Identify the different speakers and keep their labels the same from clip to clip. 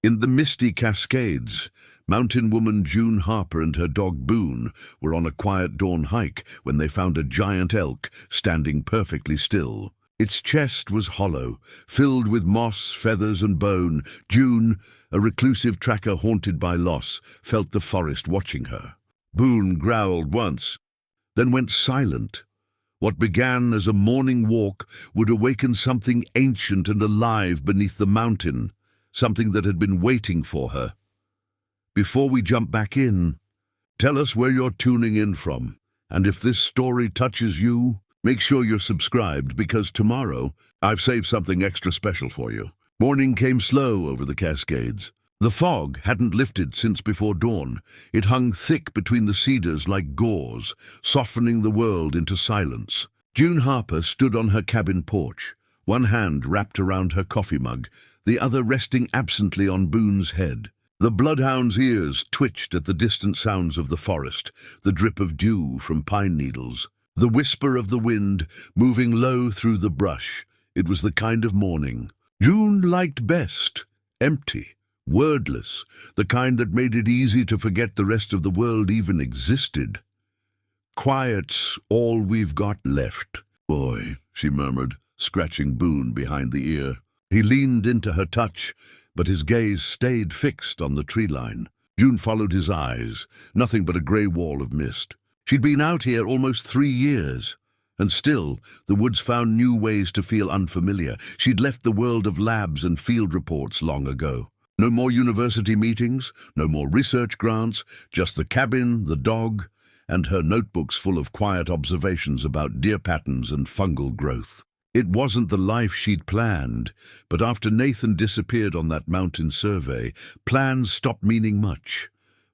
Speaker 1: In the misty Cascades, mountain woman June Harper and her dog Boone were on a quiet dawn hike when they found a giant elk standing perfectly still. Its chest was hollow, filled with moss, feathers, and bone. June, a reclusive tracker haunted by loss, felt the forest watching her. Boone growled once, then went silent. What began as a morning walk would awaken something ancient and alive beneath the mountain, something that had been waiting for her. Before we jump back in, tell us where you're tuning in from, and if this story touches you, make sure you're subscribed, because tomorrow I've saved something extra special for you. Morning came slow over the Cascades. The fog hadn't lifted since before dawn. It hung thick between the cedars like gauze, softening the world into silence. June Harper stood on her cabin porch, one hand wrapped around her coffee mug, the other resting absently on Boone's head. The bloodhound's ears twitched at the distant sounds of the forest, the drip of dew from pine needles, the whisper of the wind moving low through the brush. It was the kind of morning June liked best, empty, wordless, the kind that made it easy to forget the rest of the world even existed. "Quiet's all we've got left, boy," she murmured, scratching Boone behind the ear. He leaned into her touch, but his gaze stayed fixed on the tree line. June followed his eyes, nothing but a grey wall of mist. She'd been out here almost 3 years, and still the woods found new ways to feel unfamiliar. She'd left the world of labs and field reports long ago. No more university meetings, no more research grants, just the cabin, the dog, and her notebooks full of quiet observations about deer patterns and fungal growth. It wasn't the life she'd planned, but after Nathan disappeared on that mountain survey, plans stopped meaning much.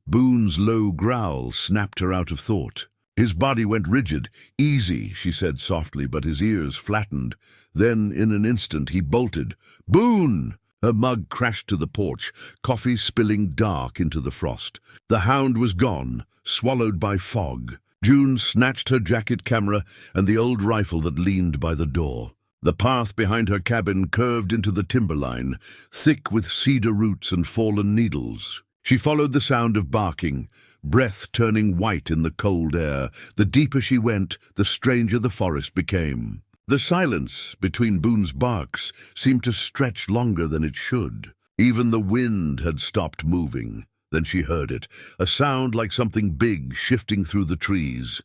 Speaker 1: Boone's low growl snapped her out of thought. His body went rigid. "Easy," she said softly, but his ears flattened. Then, in an instant, he bolted. "Boone!" Her mug crashed to the porch, coffee spilling dark into the frost. The hound was gone, swallowed by fog. June snatched her jacket camera and the old rifle that leaned by the door. The path behind her cabin curved into the timberline, thick with cedar roots and fallen needles. She followed the sound of barking, breath turning white in the cold air. The deeper she went, the stranger the forest became. The silence between Boone's barks seemed to stretch longer than it should. Even the wind had stopped moving. Then she heard it, a sound like something big shifting through the trees.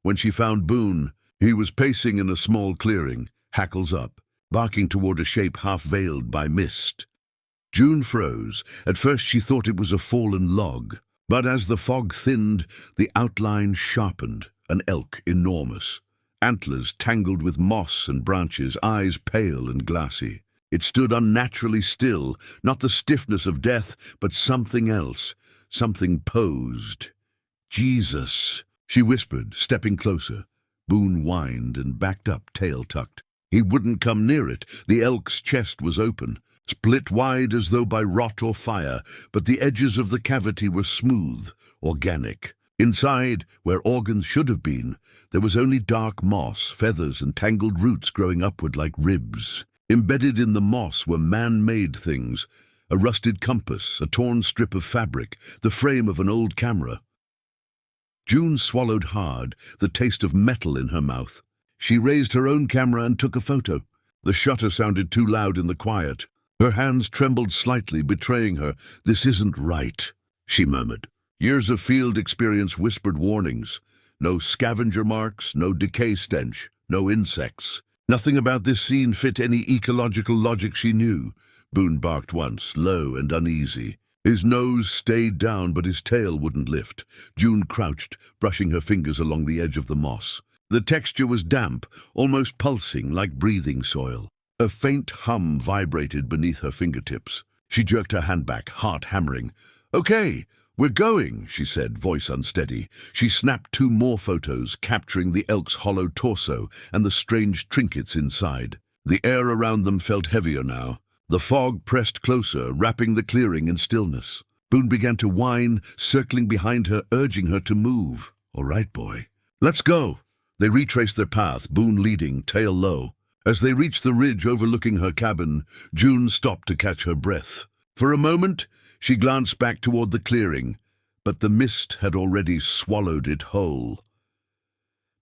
Speaker 1: When she found Boone, he was pacing in a small clearing, hackles up, barking toward a shape half-veiled by mist. June froze. At first she thought it was a fallen log, but as the fog thinned, the outline sharpened, an elk enormous. Antlers tangled with moss and branches, eyes pale and glassy. It stood unnaturally still, not the stiffness of death, but something else, something posed. "Jesus," she whispered, stepping closer. Boone whined and backed up, tail tucked. He wouldn't come near it. The elk's chest was open, split wide as though by rot or fire, but the edges of the cavity were smooth, organic. Inside, where organs should have been, there was only dark moss, feathers, and tangled roots growing upward like ribs. Embedded in the moss were man-made things, a rusted compass, a torn strip of fabric, the frame of an old camera. June swallowed hard, the taste of metal in her mouth. She raised her own camera and took a photo. The shutter sounded too loud in the quiet. Her hands trembled slightly, betraying her. "This isn't right," she murmured. Years of field experience whispered warnings. No scavenger marks, no decay stench, no insects. Nothing about this scene fit any ecological logic she knew. Boone barked once, low and uneasy. His nose stayed down, but his tail wouldn't lift. June crouched, brushing her fingers along the edge of the moss. The texture was damp, almost pulsing, like breathing soil. A faint hum vibrated beneath her fingertips. She jerked her hand back, heart hammering. "Okay, we're going," she said, voice unsteady. She snapped 2 more photos, capturing the elk's hollow torso and the strange trinkets inside. The air around them felt heavier now. The fog pressed closer, wrapping the clearing in stillness. Boone began to whine, circling behind her, urging her to move. "All right, boy. Let's go." They retraced their path, Boone leading, tail low. As they reached the ridge overlooking her cabin, June stopped to catch her breath. For a moment, she glanced back toward the clearing, but the mist had already swallowed it whole.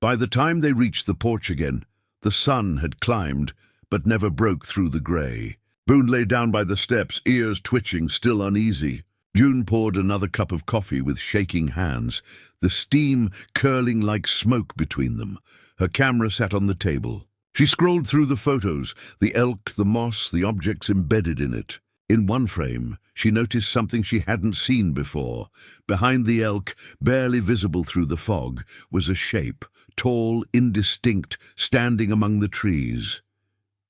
Speaker 1: By the time they reached the porch again, the sun had climbed, but never broke through the grey. Boone lay down by the steps, ears twitching, still uneasy. June poured another cup of coffee with shaking hands, the steam curling like smoke between them. Her camera sat on the table. She scrolled through the photos, the elk, the moss, the objects embedded in it. In one frame, she noticed something she hadn't seen before. Behind the elk, barely visible through the fog, was a shape, tall, indistinct, standing among the trees.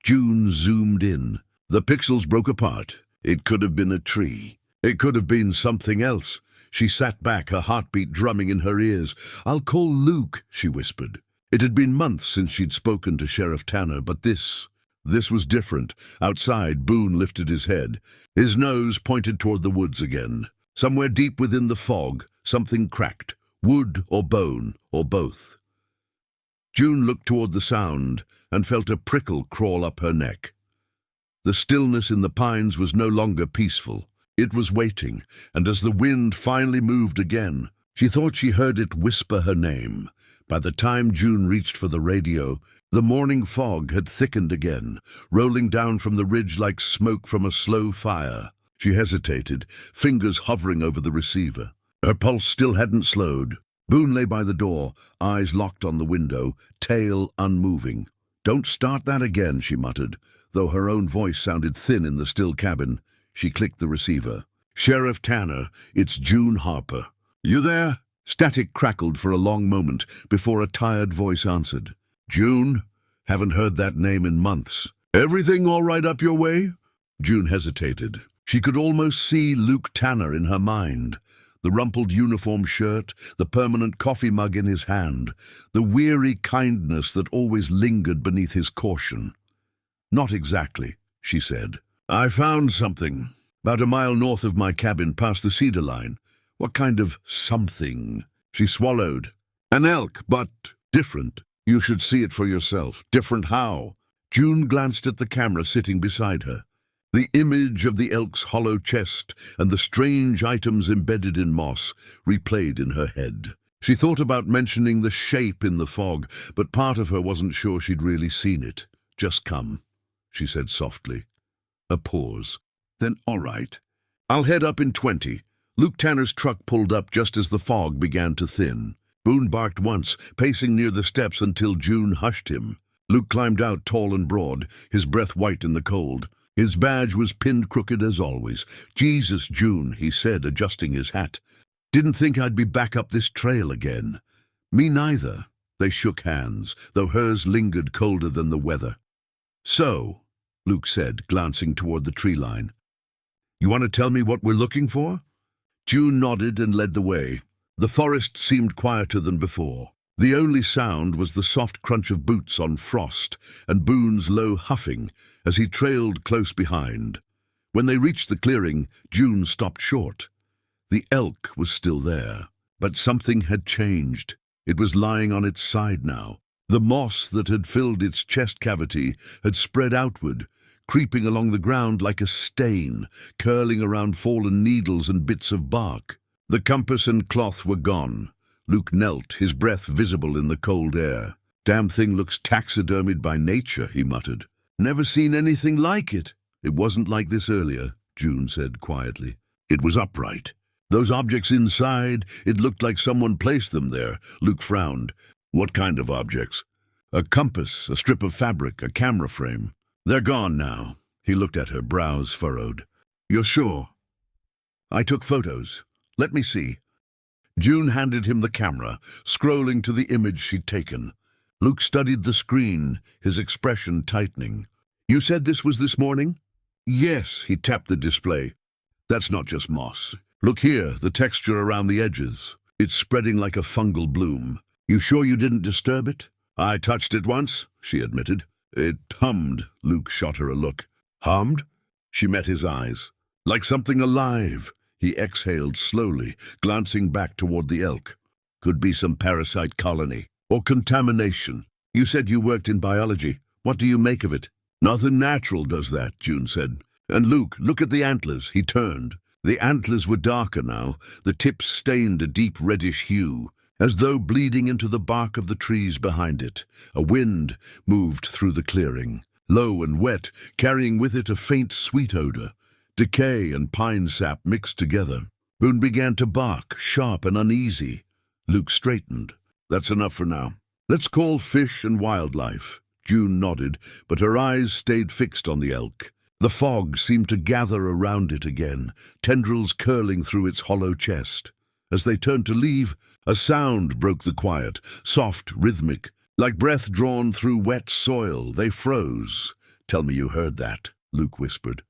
Speaker 1: June zoomed in. The pixels broke apart. It could have been a tree. It could have been something else. She sat back, her heartbeat drumming in her ears. "I'll call Luke," she whispered. It had been months since she'd spoken to Sheriff Tanner, but this was different. Outside, Boone lifted his head. His nose pointed toward the woods again. Somewhere deep within the fog, something cracked. Wood or bone, or both. June looked toward the sound and felt a prickle crawl up her neck. The stillness in the pines was no longer peaceful. It was waiting, and as the wind finally moved again, she thought she heard it whisper her name. By the time June reached for the radio, the morning fog had thickened again, rolling down from the ridge like smoke from a slow fire. She hesitated, fingers hovering over the receiver. Her pulse still hadn't slowed. Boone lay by the door, eyes locked on the window, tail unmoving. "Don't start that again," she muttered, though her own voice sounded thin in the still cabin. She clicked the receiver. "Sheriff Tanner, it's June Harper." "You there?" Static crackled for a long moment before a tired voice answered. "June? Haven't heard that name in months. Everything all right up your way?" June hesitated. She could almost see Luke Tanner in her mind. The rumpled uniform shirt, the permanent coffee mug in his hand, the weary kindness that always lingered beneath his caution. "Not exactly," she said. "I found something, about a mile north of my cabin, past the cedar line." "What kind of something?" She swallowed. "An elk, but different. You should see it for yourself." "Different how?" June glanced at the camera sitting beside her. The image of the elk's hollow chest and the strange items embedded in moss replayed in her head. She thought about mentioning the shape in the fog, but part of her wasn't sure she'd really seen it. "Just come," she said softly. A pause. Then, "All right. I'll head up in 20. Luke Tanner's truck pulled up just as the fog began to thin. Boone barked once, pacing near the steps until June hushed him. Luke climbed out tall and broad, his breath white in the cold. His badge was pinned crooked as always. "Jesus, June," he said, adjusting his hat. "Didn't think I'd be back up this trail again." "Me neither." They shook hands, though hers lingered colder than the weather. "So," Luke said, glancing toward the tree line, "you want to tell me what we're looking for?" June nodded and led the way. The forest seemed quieter than before. The only sound was the soft crunch of boots on frost and Boone's low huffing as he trailed close behind. When they reached the clearing, June stopped short. The elk was still there, but something had changed. It was lying on its side now. The moss that had filled its chest cavity had spread outward, creeping along the ground like a stain, curling around fallen needles and bits of bark. The compass and cloth were gone. Luke knelt, his breath visible in the cold air. "Damn thing looks taxidermied by nature," he muttered. "Never seen anything like it." "It wasn't like this earlier," June said quietly. "It was upright. Those objects inside, it looked like someone placed them there." Luke frowned. "What kind of objects?" "A compass, a strip of fabric, a camera frame." "They're gone now." He looked at her, brows furrowed. "You're sure?" "I took photos. Let me see." June handed him the camera, scrolling to the image she'd taken. Luke studied the screen, his expression tightening. "You said this was this morning?" "Yes," he tapped the display. "That's not just moss. Look here, the texture around the edges. It's spreading like a fungal bloom. You sure you didn't disturb it?" "I touched it once," she admitted. "It hummed." Luke shot her a look. "Hummed?" She met his eyes. "Like something alive." He exhaled slowly, glancing back toward the elk. "Could be some parasite colony. Or contamination. You said you worked in biology. What do you make of it?" "Nothing natural does that," June said. And Luke, look at the antlers. He turned. The antlers were darker now, the tips stained a deep reddish hue, as though bleeding into the bark of the trees behind it. A wind moved through the clearing, low and wet, carrying with it a faint sweet odor. Decay and pine sap mixed together. Boone began to bark, sharp and uneasy. Luke straightened. That's enough for now. Let's call fish and wildlife. June nodded, but her eyes stayed fixed on the elk. The fog seemed to gather around it again, tendrils curling through its hollow chest. As they turned to leave, a sound broke the quiet, soft, rhythmic. Like breath drawn through wet soil, they froze. "Tell me you heard that," Luke whispered.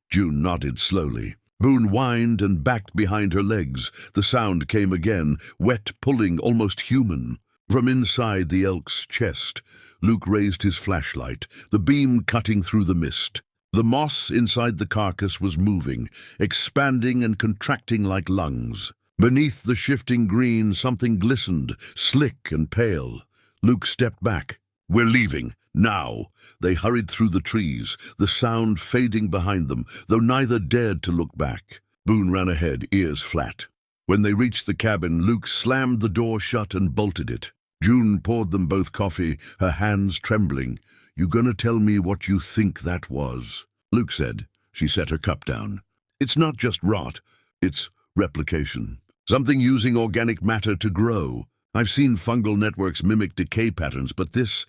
Speaker 1: June nodded slowly. Boone whined and backed behind her legs. The sound came again, wet, pulling, almost human. From inside the elk's chest, Luke raised his flashlight, the beam cutting through the mist. The moss inside the carcass was moving, expanding and contracting like lungs. Beneath the shifting green, something glistened, slick and pale. Luke stepped back. "We're leaving, now." They hurried through the trees, the sound fading behind them, though neither dared to look back. Boone ran ahead, ears flat. When they reached the cabin, Luke slammed the door shut and bolted it. June poured them both coffee, her hands trembling. "You gonna tell me what you think that was?" Luke said. She set her cup down. "It's not just rot. It's replication. Something using organic matter to grow. I've seen fungal networks mimic decay patterns, but this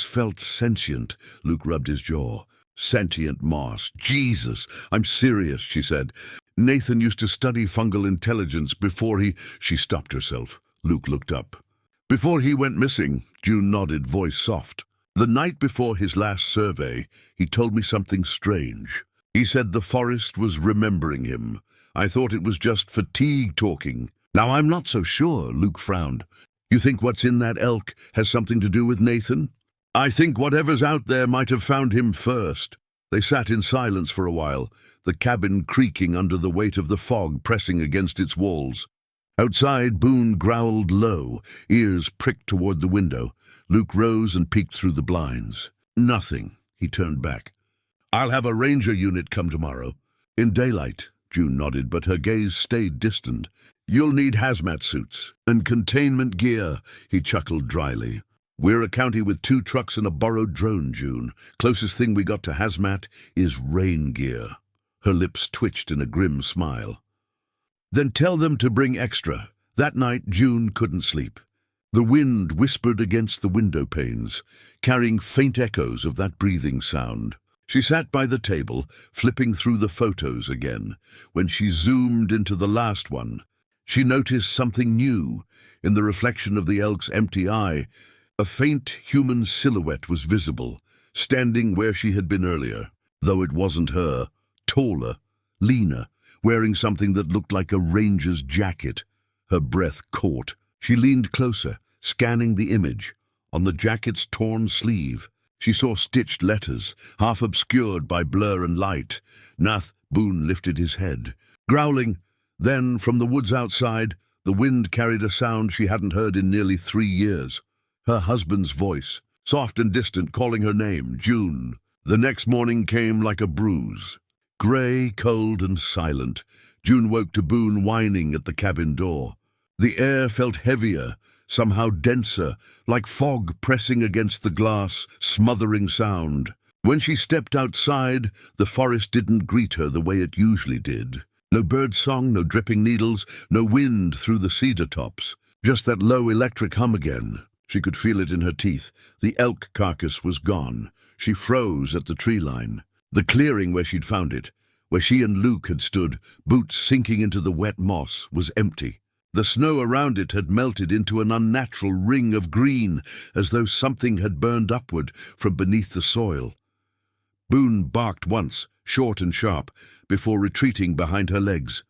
Speaker 1: felt sentient." Luke rubbed his jaw. "Sentient moss. Jesus, I'm serious," she said. "Nathan used to study fungal intelligence before he—" She stopped herself. Luke looked up. "Before he went missing," June nodded, voice soft. "The night before his last survey, he told me something strange. He said the forest was remembering him. I thought it was just fatigue talking. Now I'm not so sure," Luke frowned. "You think what's in that elk has something to do with Nathan?" "I think whatever's out there might have found him first." They sat in silence for a while, the cabin creaking under the weight of the fog pressing against its walls. Outside, Boone growled low, ears pricked toward the window. Luke rose and peeked through the blinds. "Nothing." He turned back. "I'll have a ranger unit come tomorrow." "In daylight," June nodded, but her gaze stayed distant. "You'll need hazmat suits and containment gear," he chuckled dryly. "We're a county with 2 trucks and a borrowed drone, June. Closest thing we got to hazmat is rain gear." Her lips twitched in a grim smile. "Then tell them to bring extra." That night, June couldn't sleep. The wind whispered against the window panes, carrying faint echoes of that breathing sound. She sat by the table, flipping through the photos again. When she zoomed into the last one, she noticed something new. In the reflection of the elk's empty eye, a faint human silhouette was visible, standing where she had been earlier, though it wasn't her, taller, leaner, wearing something that looked like a ranger's jacket. Her breath caught. She leaned closer, scanning the image. On the jacket's torn sleeve, she saw stitched letters, half obscured by blur and light. Nath. Boone lifted his head, growling. Then, from the woods outside, the wind carried a sound she hadn't heard in nearly 3 years. Her husband's voice, soft and distant, calling her name, June. The next morning came like a bruise. Grey, cold and silent, June woke to Boone whining at the cabin door. The air felt heavier, somehow denser, like fog pressing against the glass, smothering sound. When she stepped outside, the forest didn't greet her the way it usually did. No bird song, no dripping needles, no wind through the cedar tops. Just that low electric hum again. She could feel it in her teeth. The elk carcass was gone. She froze at the tree line. The clearing where she'd found it, where she and Luke had stood, boots sinking into the wet moss, was empty. The snow around it had melted into an unnatural ring of green, as though something had burned upward from beneath the soil. Boone barked once, short and sharp, before retreating behind her legs.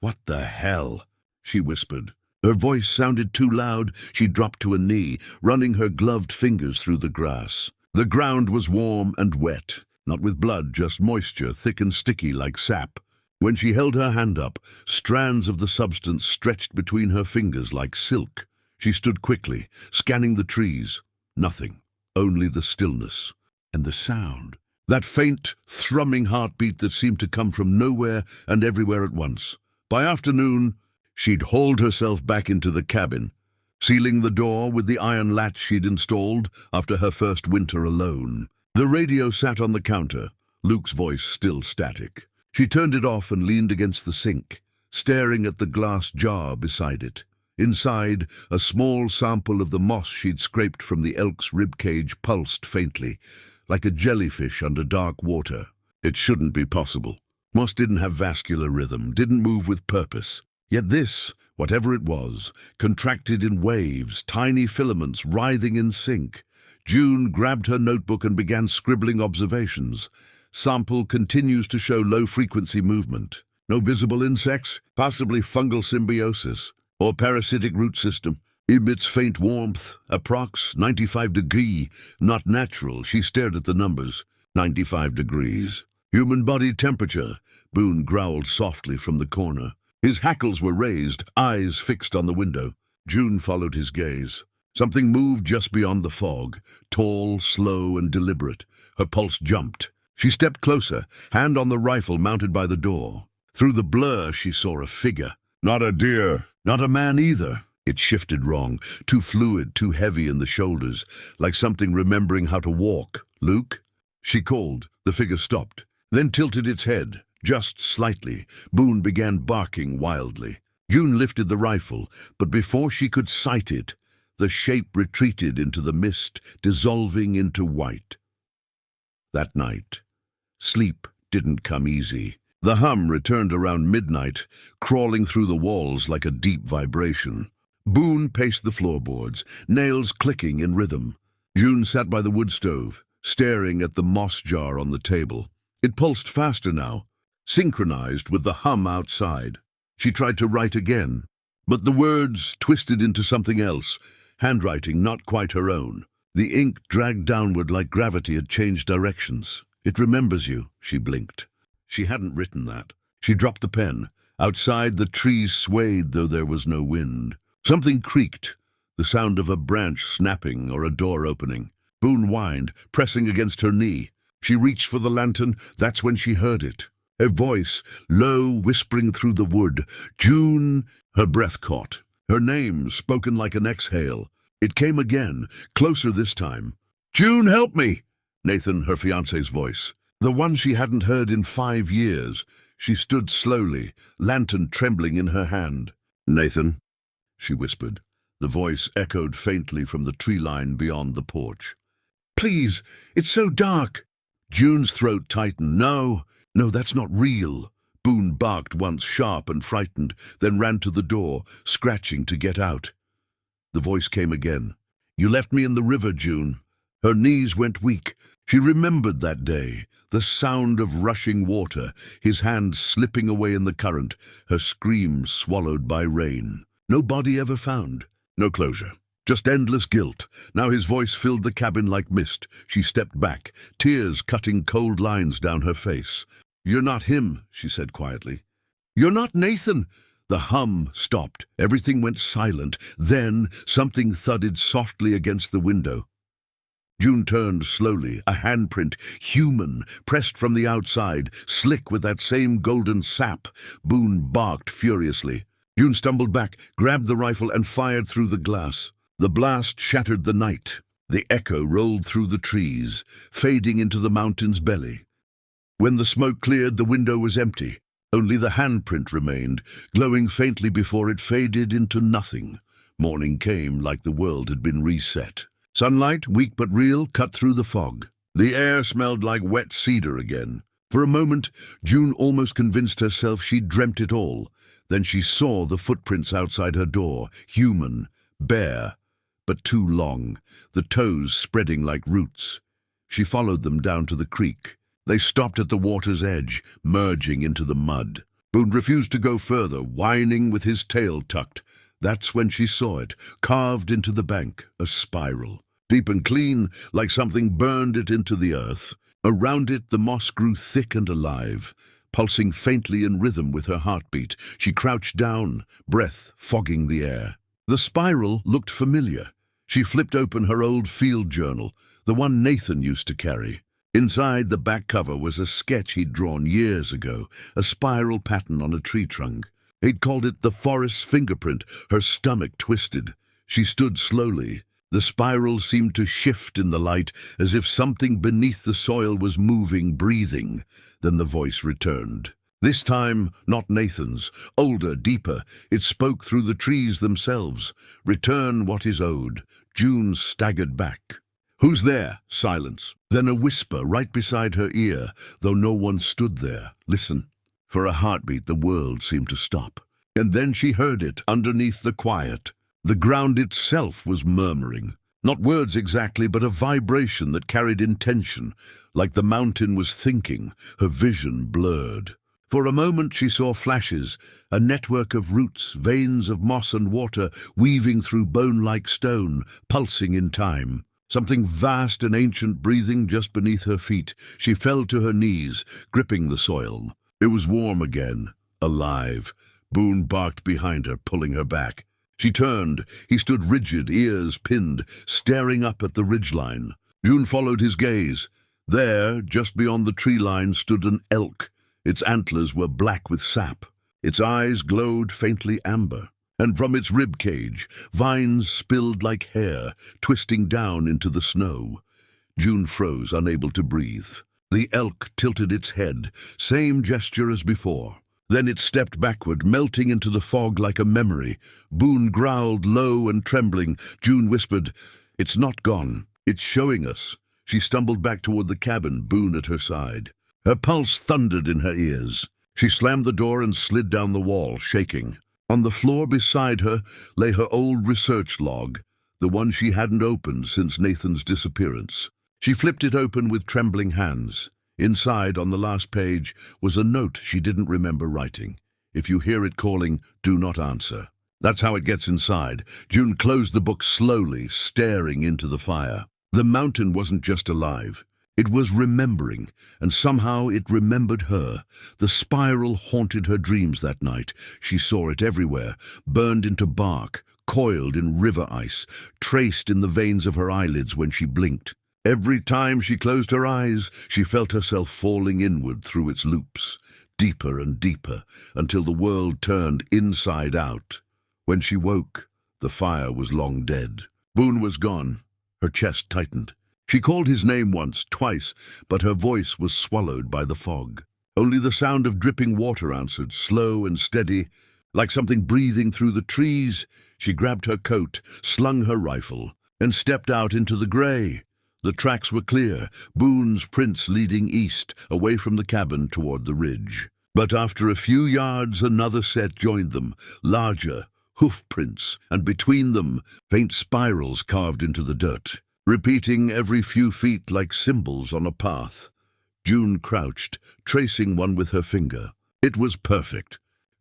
Speaker 1: "What the hell?" she whispered. Her voice sounded too loud. She dropped to a knee, running her gloved fingers through the grass. The ground was warm and wet, not with blood, just moisture, thick and sticky like sap. When she held her hand up, strands of the substance stretched between her fingers like silk. She stood quickly, scanning the trees. Nothing, only the stillness. And the sound. That faint, thrumming heartbeat that seemed to come from nowhere and everywhere at once. By afternoon, she'd hauled herself back into the cabin, sealing the door with the iron latch she'd installed after her first winter alone. The radio sat on the counter, Luke's voice still static. She turned it off and leaned against the sink, staring at the glass jar beside it. Inside, a small sample of the moss she'd scraped from the elk's ribcage pulsed faintly, like a jellyfish under dark water. It shouldn't be possible. Moss didn't have vascular rhythm, didn't move with purpose. Yet this, whatever it was, contracted in waves, tiny filaments writhing in sync. June grabbed her notebook and began scribbling observations. Sample continues to show low-frequency movement. No visible insects, possibly fungal symbiosis, or parasitic root system. Emits faint warmth, approx 95 degree, not natural. She stared at the numbers. 95 degrees. Human body temperature, Boone growled softly from the corner. His hackles were raised, eyes fixed on the window. June followed his gaze. Something moved just beyond the fog, tall, slow, and deliberate. Her pulse jumped. She stepped closer, hand on the rifle mounted by the door. Through the blur, she saw a figure. Not a deer, not a man either. It shifted wrong, too fluid, too heavy in the shoulders, like something remembering how to walk. Luke? She called. The figure stopped, then tilted its head, just slightly. Boone began barking wildly. June lifted the rifle, but before she could sight it, the shape retreated into the mist, dissolving into white. That night, sleep didn't come easy. The hum returned around midnight, crawling through the walls like a deep vibration. Boone paced the floorboards, nails clicking in rhythm. June sat by the wood stove, staring at the moss jar on the table. It pulsed faster now, synchronized with the hum outside. She tried to write again, but the words twisted into something else, handwriting not quite her own. The ink dragged downward like gravity had changed directions. It remembers you, she blinked. She hadn't written that. She dropped the pen. Outside, the trees swayed, though there was no wind. Something creaked, the sound of a branch snapping or a door opening. Boone whined, pressing against her knee. She reached for the lantern. That's when she heard it. A voice, low, whispering through the wood. June! Her breath caught. Her name, spoken like an exhale. It came again, closer this time. June, help me! Nathan, her fiancé's voice. The one she hadn't heard in 5 years. She stood slowly, lantern trembling in her hand. Nathan, she whispered. The voice echoed faintly from the tree line beyond the porch. Please, it's so dark. June's throat tightened. No, that's not real. Boone barked once, sharp and frightened, then ran to the door, scratching to get out. The voice came again. You left me in the river, June. Her knees went weak. She remembered that day, the sound of rushing water, his hand slipping away in the current, her scream swallowed by rain. No body ever found. No closure. Just endless guilt. Now his voice filled the cabin like mist. She stepped back, tears cutting cold lines down her face. You're not him, she said quietly. You're not Nathan. The hum stopped. Everything went silent. Then something thudded softly against the window. June turned slowly, a handprint, human, pressed from the outside, slick with that same golden sap. Boone barked furiously. June stumbled back, grabbed the rifle, and fired through the glass. The blast shattered the night. The echo rolled through the trees, fading into the mountain's belly. When the smoke cleared, the window was empty. Only the handprint remained, glowing faintly before it faded into nothing. Morning came like the world had been reset. Sunlight, weak but real, cut through the fog. The air smelled like wet cedar again. For a moment, June almost convinced herself she'd dreamt it all. Then she saw the footprints outside her door, human, bare, but too long, the toes spreading like roots. She followed them down to the creek. They stopped at the water's edge, merging into the mud. Boone refused to go further, whining with his tail tucked. That's when she saw it, carved into the bank, a spiral. Deep and clean, like something burned it into the earth. Around it, the moss grew thick and alive, pulsing faintly in rhythm with her heartbeat. She crouched down, breath fogging the air. The spiral looked familiar. She flipped open her old field journal, the one Nathan used to carry. Inside the back cover was a sketch he'd drawn years ago, a spiral pattern on a tree trunk. He'd called it the forest's fingerprint. Her stomach twisted. She stood slowly. The spiral seemed to shift in the light, as if something beneath the soil was moving, breathing. Then the voice returned. This time, not Nathan's. Older, deeper. It spoke through the trees themselves. Return what is owed. June staggered back. "Who's there?" Silence. Then a whisper right beside her ear, though no one stood there. "Listen." For a heartbeat, the world seemed to stop. And then she heard it, underneath the quiet. The ground itself was murmuring. Not words exactly, but a vibration that carried intention, like the mountain was thinking, her vision blurred. For a moment she saw flashes, a network of roots, veins of moss and water, weaving through bone-like stone, pulsing in time. Something vast and ancient breathing just beneath her feet. She fell to her knees, gripping the soil. It was warm again, alive. Boone barked behind her, pulling her back. She turned. He stood rigid, ears pinned, staring up at the ridgeline. June followed his gaze. There, just beyond the tree line, stood an elk. Its antlers were black with sap. Its eyes glowed faintly amber. And from its rib cage, vines spilled like hair, twisting down into the snow. June froze, unable to breathe. The elk tilted its head, same gesture as before. Then it stepped backward, melting into the fog like a memory. Boone growled, low and trembling. June whispered, "It's not gone. It's showing us." She stumbled back toward the cabin, Boone at her side. Her pulse thundered in her ears. She slammed the door and slid down the wall, shaking. On the floor beside her lay her old research log, the one she hadn't opened since Nathan's disappearance. She flipped it open with trembling hands. Inside, on the last page, was a note she didn't remember writing. "If you hear it calling, do not answer." That's how it gets inside. June closed the book slowly, staring into the fire. The mountain wasn't just alive. It was remembering, and somehow it remembered her. The spiral haunted her dreams that night. She saw it everywhere, burned into bark, coiled in river ice, traced in the veins of her eyelids when she blinked. Every time she closed her eyes, she felt herself falling inward through its loops, deeper and deeper, until the world turned inside out. When she woke, the fire was long dead. Boone was gone. Her chest tightened. She called his name once, twice, but her voice was swallowed by the fog. Only the sound of dripping water answered, slow and steady, like something breathing through the trees. She grabbed her coat, slung her rifle, and stepped out into the gray. The tracks were clear, Boone's prints leading east, away from the cabin toward the ridge. But after a few yards, another set joined them, larger, hoof prints, and between them, faint spirals carved into the dirt, repeating every few feet like symbols on a path. June crouched, tracing one with her finger. It was perfect.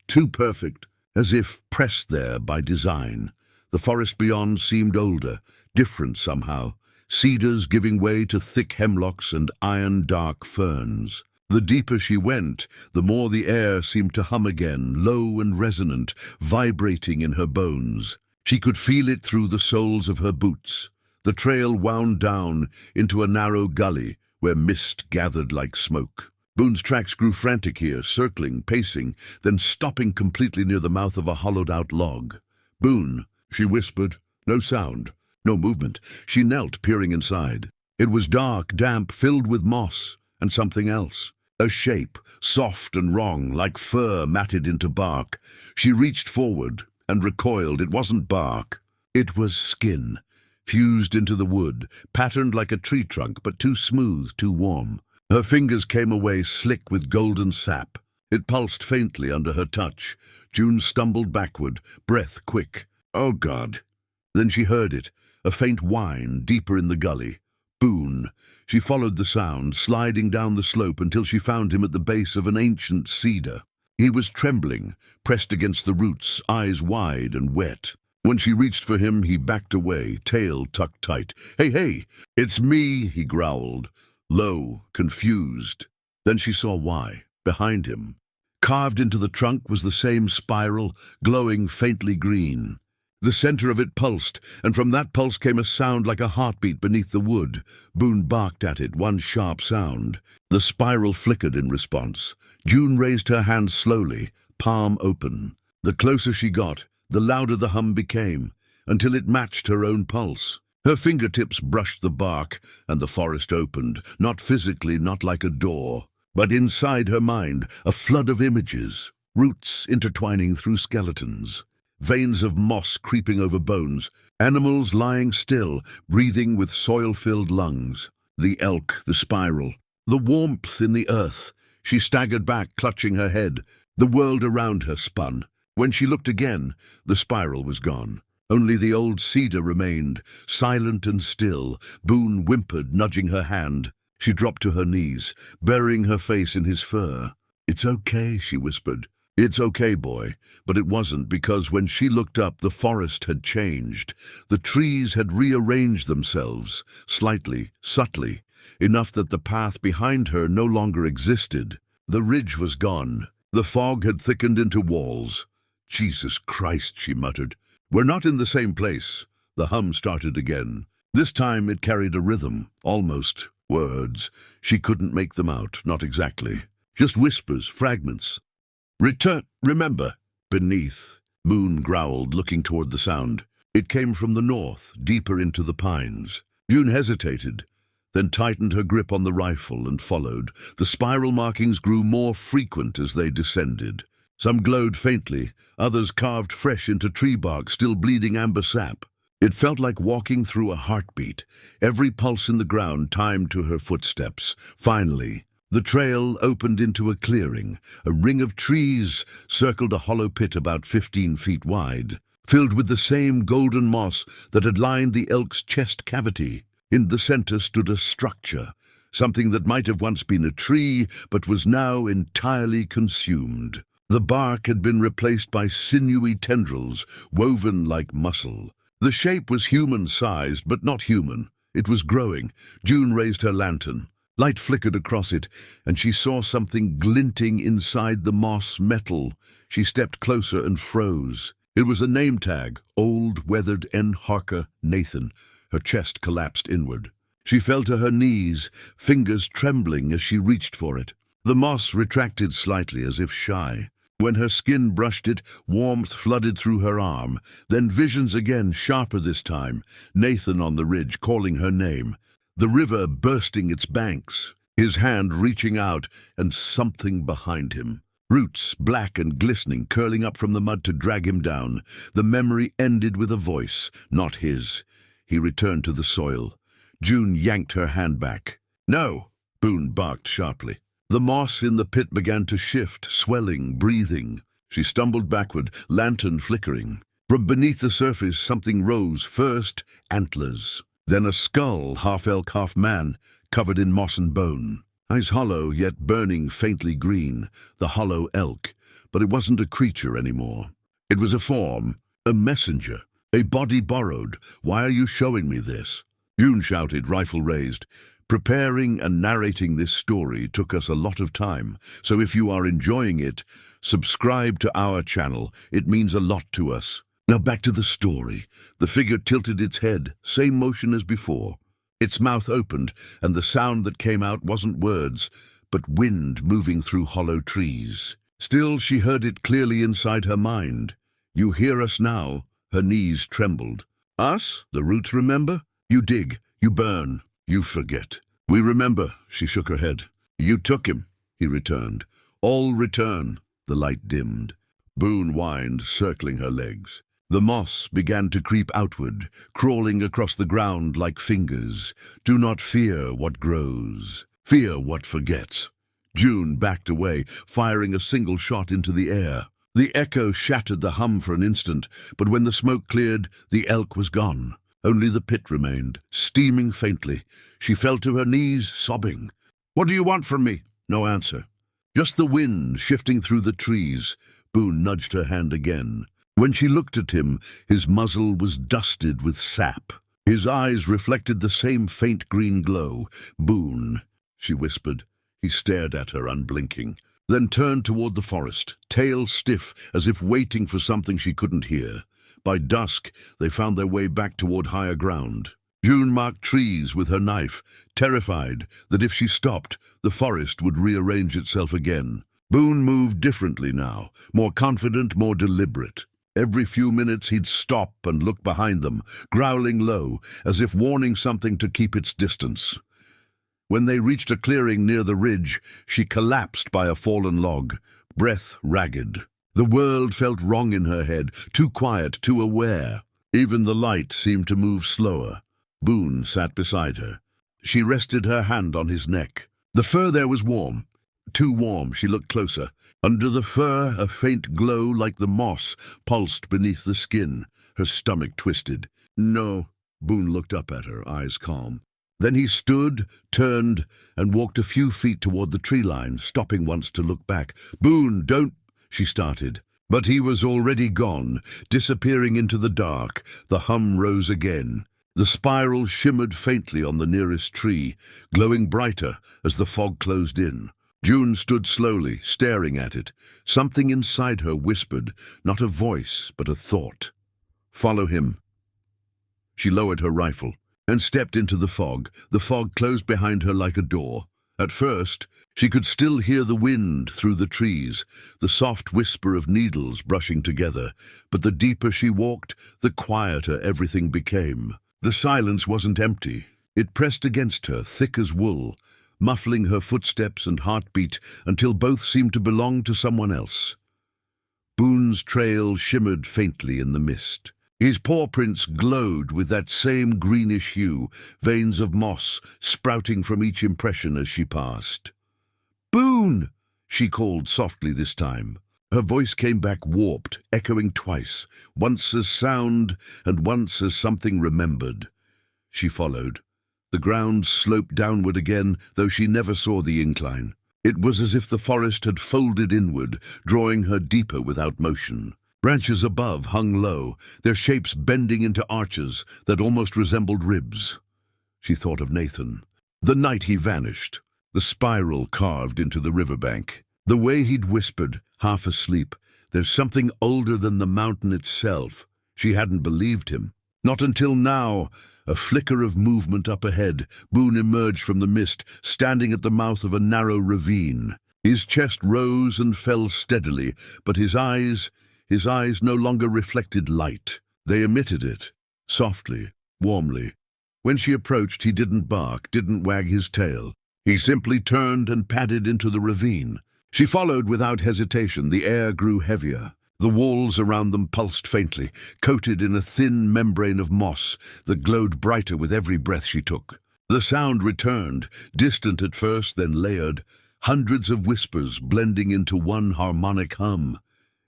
Speaker 1: Too perfect, as if pressed there by design. The forest beyond seemed older, different somehow, cedars giving way to thick hemlocks and iron-dark ferns. The deeper she went, the more the air seemed to hum again, low and resonant, vibrating in her bones. She could feel it through the soles of her boots. The trail wound down into a narrow gully where mist gathered like smoke. Boone's tracks grew frantic here, circling, pacing, then stopping completely near the mouth of a hollowed-out log. "Boone," she whispered. No sound, no movement. She knelt, peering inside. It was dark, damp, filled with moss, and something else. A shape, soft and wrong, like fur matted into bark. She reached forward and recoiled. It wasn't bark. It was skin, fused into the wood, patterned like a tree trunk, but too smooth, too warm. Her fingers came away slick with golden sap. It pulsed faintly under her touch. June stumbled backward, breath quick. Oh, God! Then she heard it, a faint whine deeper in the gully. Boone. She followed the sound, sliding down the slope until she found him at the base of an ancient cedar. He was trembling, pressed against the roots, eyes wide and wet. When she reached for him, he backed away, tail tucked tight. "Hey, hey! It's me!" he growled, low, confused. Then she saw why. Behind him, carved into the trunk, was the same spiral, glowing faintly green. The center of it pulsed, and from that pulse came a sound like a heartbeat beneath the wood. Boone barked at it, one sharp sound. The spiral flickered in response. June raised her hand slowly, palm open. The closer she got, the louder the hum became, until it matched her own pulse. Her fingertips brushed the bark, and the forest opened, not physically, not like a door, but inside her mind, a flood of images, roots intertwining through skeletons, veins of moss creeping over bones, animals lying still, breathing with soil-filled lungs. The elk, the spiral, the warmth in the earth. She staggered back, clutching her head. The world around her spun. When she looked again, the spiral was gone. Only the old cedar remained, silent and still. Boone whimpered, nudging her hand. She dropped to her knees, burying her face in his fur. "It's okay," she whispered. "It's okay, boy." But it wasn't, because when she looked up, the forest had changed. The trees had rearranged themselves, slightly, subtly, enough that the path behind her no longer existed. The ridge was gone. The fog had thickened into walls. "Jesus Christ," she muttered. "We're not in the same place." The hum started again. This time it carried a rhythm, almost words. She couldn't make them out, not exactly. Just whispers, fragments. Remember." Beneath, Boone growled, looking toward the sound. It came from the north, deeper into the pines. June hesitated, then tightened her grip on the rifle and followed. The spiral markings grew more frequent as they descended. Some glowed faintly, others carved fresh into tree bark, still bleeding amber sap. It felt like walking through a heartbeat, every pulse in the ground timed to her footsteps. Finally, the trail opened into a clearing. A ring of trees circled a hollow pit about 15 feet wide, filled with the same golden moss that had lined the elk's chest cavity. In the center stood a structure, something that might have once been a tree, but was now entirely consumed. The bark had been replaced by sinewy tendrils, woven like muscle. The shape was human-sized, but not human. It was growing. June raised her lantern. Light flickered across it, and she saw something glinting inside the moss metal. She stepped closer and froze. It was a name tag, Old Weathered N. Harker Nathan. Her chest collapsed inward. She fell to her knees, fingers trembling as she reached for it. The moss retracted slightly, as if shy. When her skin brushed it, warmth flooded through her arm. Then visions again, sharper this time. Nathan on the ridge, calling her name. The river bursting its banks. His hand reaching out, and something behind him. Roots, black and glistening, curling up from the mud to drag him down. The memory ended with a voice, not his. He returned to the soil. June yanked her hand back. "No!" Boone barked sharply. The moss in the pit began to shift, swelling, breathing. She stumbled backward, lantern flickering. From beneath the surface, something rose. First, antlers. Then a skull, half elk, half man, covered in moss and bone. Eyes hollow, yet burning faintly green. The hollow elk. But it wasn't a creature anymore. It was a form, a messenger, a body borrowed. "Why are you showing me this?" June shouted, rifle raised. Preparing and narrating this story took us a lot of time, so if you are enjoying it, subscribe to our channel. It means a lot to us. Now back to the story. The figure tilted its head, same motion as before. Its mouth opened, and the sound that came out wasn't words, but wind moving through hollow trees. Still, she heard it clearly inside her mind. "You hear us now?" Her knees trembled. "Us? The roots remember? You dig, you burn, you forget." "We remember," she shook her head. "You took him," he returned. "All return." The light dimmed. Boone whined, circling her legs. The moss began to creep outward, crawling across the ground like fingers. "Do not fear what grows. Fear what forgets." June backed away, firing a single shot into the air. The echo shattered the hum for an instant, but when the smoke cleared, the elk was gone. Only the pit remained, steaming faintly. She fell to her knees, sobbing. "What do you want from me?" No answer. Just the wind shifting through the trees. Boone nudged her hand again. When she looked at him, his muzzle was dusted with sap. His eyes reflected the same faint green glow. "Boone," she whispered. He stared at her, unblinking, then turned toward the forest, tail stiff, as if waiting for something she couldn't hear. By dusk, they found their way back toward higher ground. June marked trees with her knife, terrified that if she stopped, the forest would rearrange itself again. Boone moved differently now, more confident, more deliberate. Every few minutes he'd stop and look behind them, growling low, as if warning something to keep its distance. When they reached a clearing near the ridge, she collapsed by a fallen log, breath ragged. The world felt wrong in her head, too quiet, too aware. Even the light seemed to move slower. Boone sat beside her. She rested her hand on his neck. The fur there was warm. Too warm, she looked closer. Under the fur, a faint glow like the moss pulsed beneath the skin. Her stomach twisted. "No." Boone looked up at her, eyes calm. Then he stood, turned, and walked a few feet toward the tree line, stopping once to look back. "Boone, don't—" she started. But he was already gone, disappearing into the dark. The hum rose again. The spiral shimmered faintly on the nearest tree, glowing brighter as the fog closed in. June stood slowly, staring at it. Something inside her whispered, not a voice, but a thought. "Follow him." She lowered her rifle and stepped into the fog. The fog closed behind her like a door. At first, she could still hear the wind through the trees, the soft whisper of needles brushing together. But the deeper she walked, the quieter everything became. The silence wasn't empty. It pressed against her, thick as wool, muffling her footsteps and heartbeat until both seemed to belong to someone else. Boone's trail shimmered faintly in the mist. His paw prints glowed with that same greenish hue, veins of moss sprouting from each impression as she passed. "Boone!" she called softly this time. Her voice came back warped, echoing twice, once as sound and once as something remembered. She followed. The ground sloped downward again, though she never saw the incline. It was as if the forest had folded inward, drawing her deeper without motion. Branches above hung low, their shapes bending into arches that almost resembled ribs. She thought of Nathan. The night he vanished, the spiral carved into the riverbank. The way he'd whispered, half asleep, "There's something older than the mountain itself." She hadn't believed him. Not until now. A flicker of movement up ahead. Boone emerged from the mist, standing at the mouth of a narrow ravine. His chest rose and fell steadily, but his eyes no longer reflected light. They emitted it, softly, warmly. When she approached, he didn't bark, didn't wag his tail. He simply turned and padded into the ravine. She followed without hesitation. The air grew heavier. The walls around them pulsed faintly, coated in a thin membrane of moss that glowed brighter with every breath she took. The sound returned, distant at first, then layered, hundreds of whispers blending into one harmonic hum.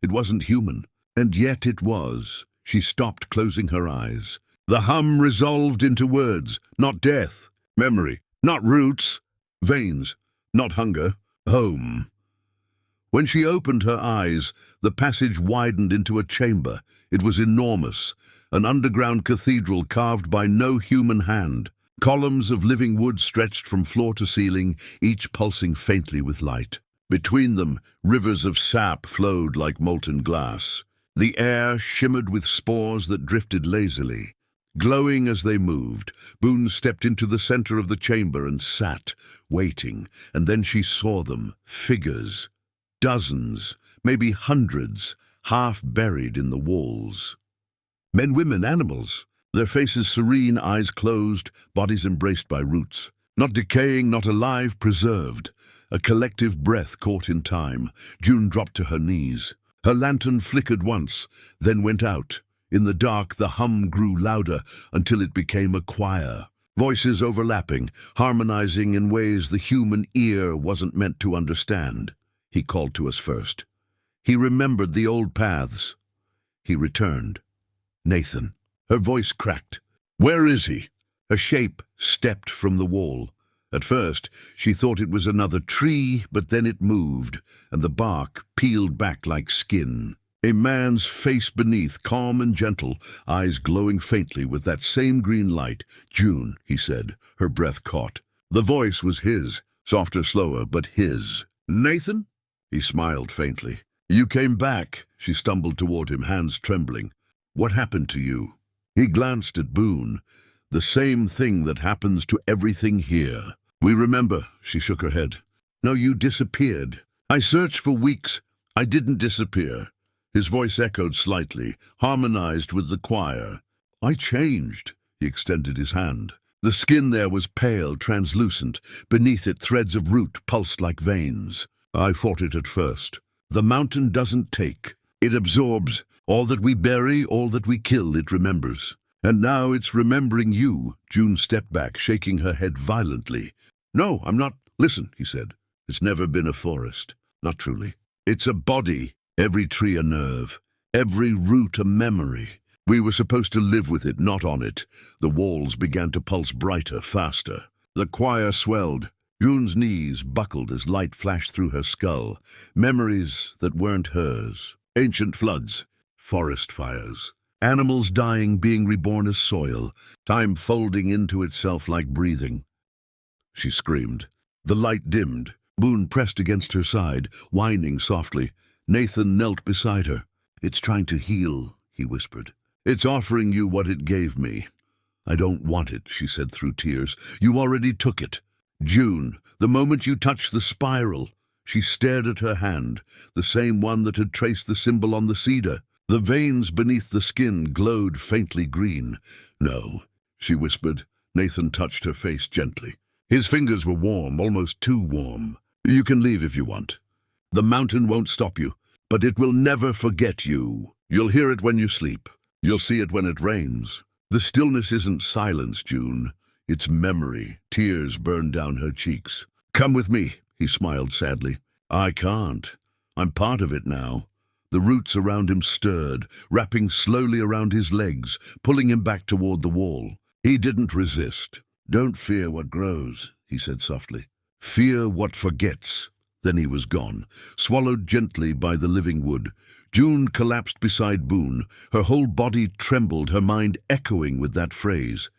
Speaker 1: It wasn't human, and yet it was. She stopped, closing her eyes. The hum resolved into words, not death, memory, not roots, veins, not hunger, home. When she opened her eyes, the passage widened into a chamber. It was enormous, an underground cathedral carved by no human hand. Columns of living wood stretched from floor to ceiling, each pulsing faintly with light. Between them, rivers of sap flowed like molten glass. The air shimmered with spores that drifted lazily. Glowing as they moved, Boone stepped into the center of the chamber and sat, waiting, and then she saw them, figures. Dozens, maybe hundreds, half buried in the walls. Men, women, animals, their faces serene, eyes closed, bodies embraced by roots. Not decaying, not alive, preserved. A collective breath caught in time. June dropped to her knees. Her lantern flickered once, then went out. In the dark, the hum grew louder until it became a choir. Voices overlapping, harmonizing in ways the human ear wasn't meant to understand. He called to us first. He remembered the old paths. He returned. "Nathan." Her voice cracked. "Where is he?" A shape stepped from the wall. At first, she thought it was another tree, but then it moved, and the bark peeled back like skin. A man's face beneath, calm and gentle, eyes glowing faintly with that same green light. "June," he said, her breath caught. The voice was his, softer, slower, but his. "Nathan?" He smiled faintly. "You came back." She stumbled toward him, hands trembling. What happened to you?" He glanced at Boone. "The same thing that happens to everything here." "We remember," she shook her head. "No, you disappeared. I searched for weeks. I didn't disappear." His voice echoed slightly, harmonized with the choir. "I changed." He extended his hand. The skin there was pale, translucent. Beneath it, threads of root pulsed like veins. "I fought it at first. The mountain doesn't take. It absorbs. All that we bury, all that we kill, it remembers. And now it's remembering you." June stepped back, shaking her head violently. "No, I'm not." "Listen," he said. "It's never been a forest. Not truly. It's a body. Every tree a nerve. Every root a memory. We were supposed to live with it, not on it." The walls began to pulse brighter, faster. The choir swelled. June's knees buckled as light flashed through her skull. Memories that weren't hers. Ancient floods. Forest fires. Animals dying, being reborn as soil. Time folding into itself like breathing. She screamed. The light dimmed. Boone pressed against her side, whining softly. Nathan knelt beside her. "It's trying to heal," he whispered. "It's offering you what it gave me." "I don't want it," she said through tears. "You already took it." "June, the moment you touched the spiral." She stared at her hand, the same one that had traced the symbol on the cedar. The veins beneath the skin glowed faintly green. "No," she whispered. Nathan touched her face gently. His fingers were warm, almost too warm. "You can leave if you want. The mountain won't stop you, but it will never forget you. You'll hear it when you sleep. You'll see it when it rains. The stillness isn't silence, June. It's memory." Tears burned down her cheeks. "Come with me," he smiled sadly. "I can't. I'm part of it now." The roots around him stirred, wrapping slowly around his legs, pulling him back toward the wall. He didn't resist. "Don't fear what grows," he said softly. "Fear what forgets." Then he was gone, swallowed gently by the living wood. June collapsed beside Boone. Her whole body trembled, her mind echoing with that phrase.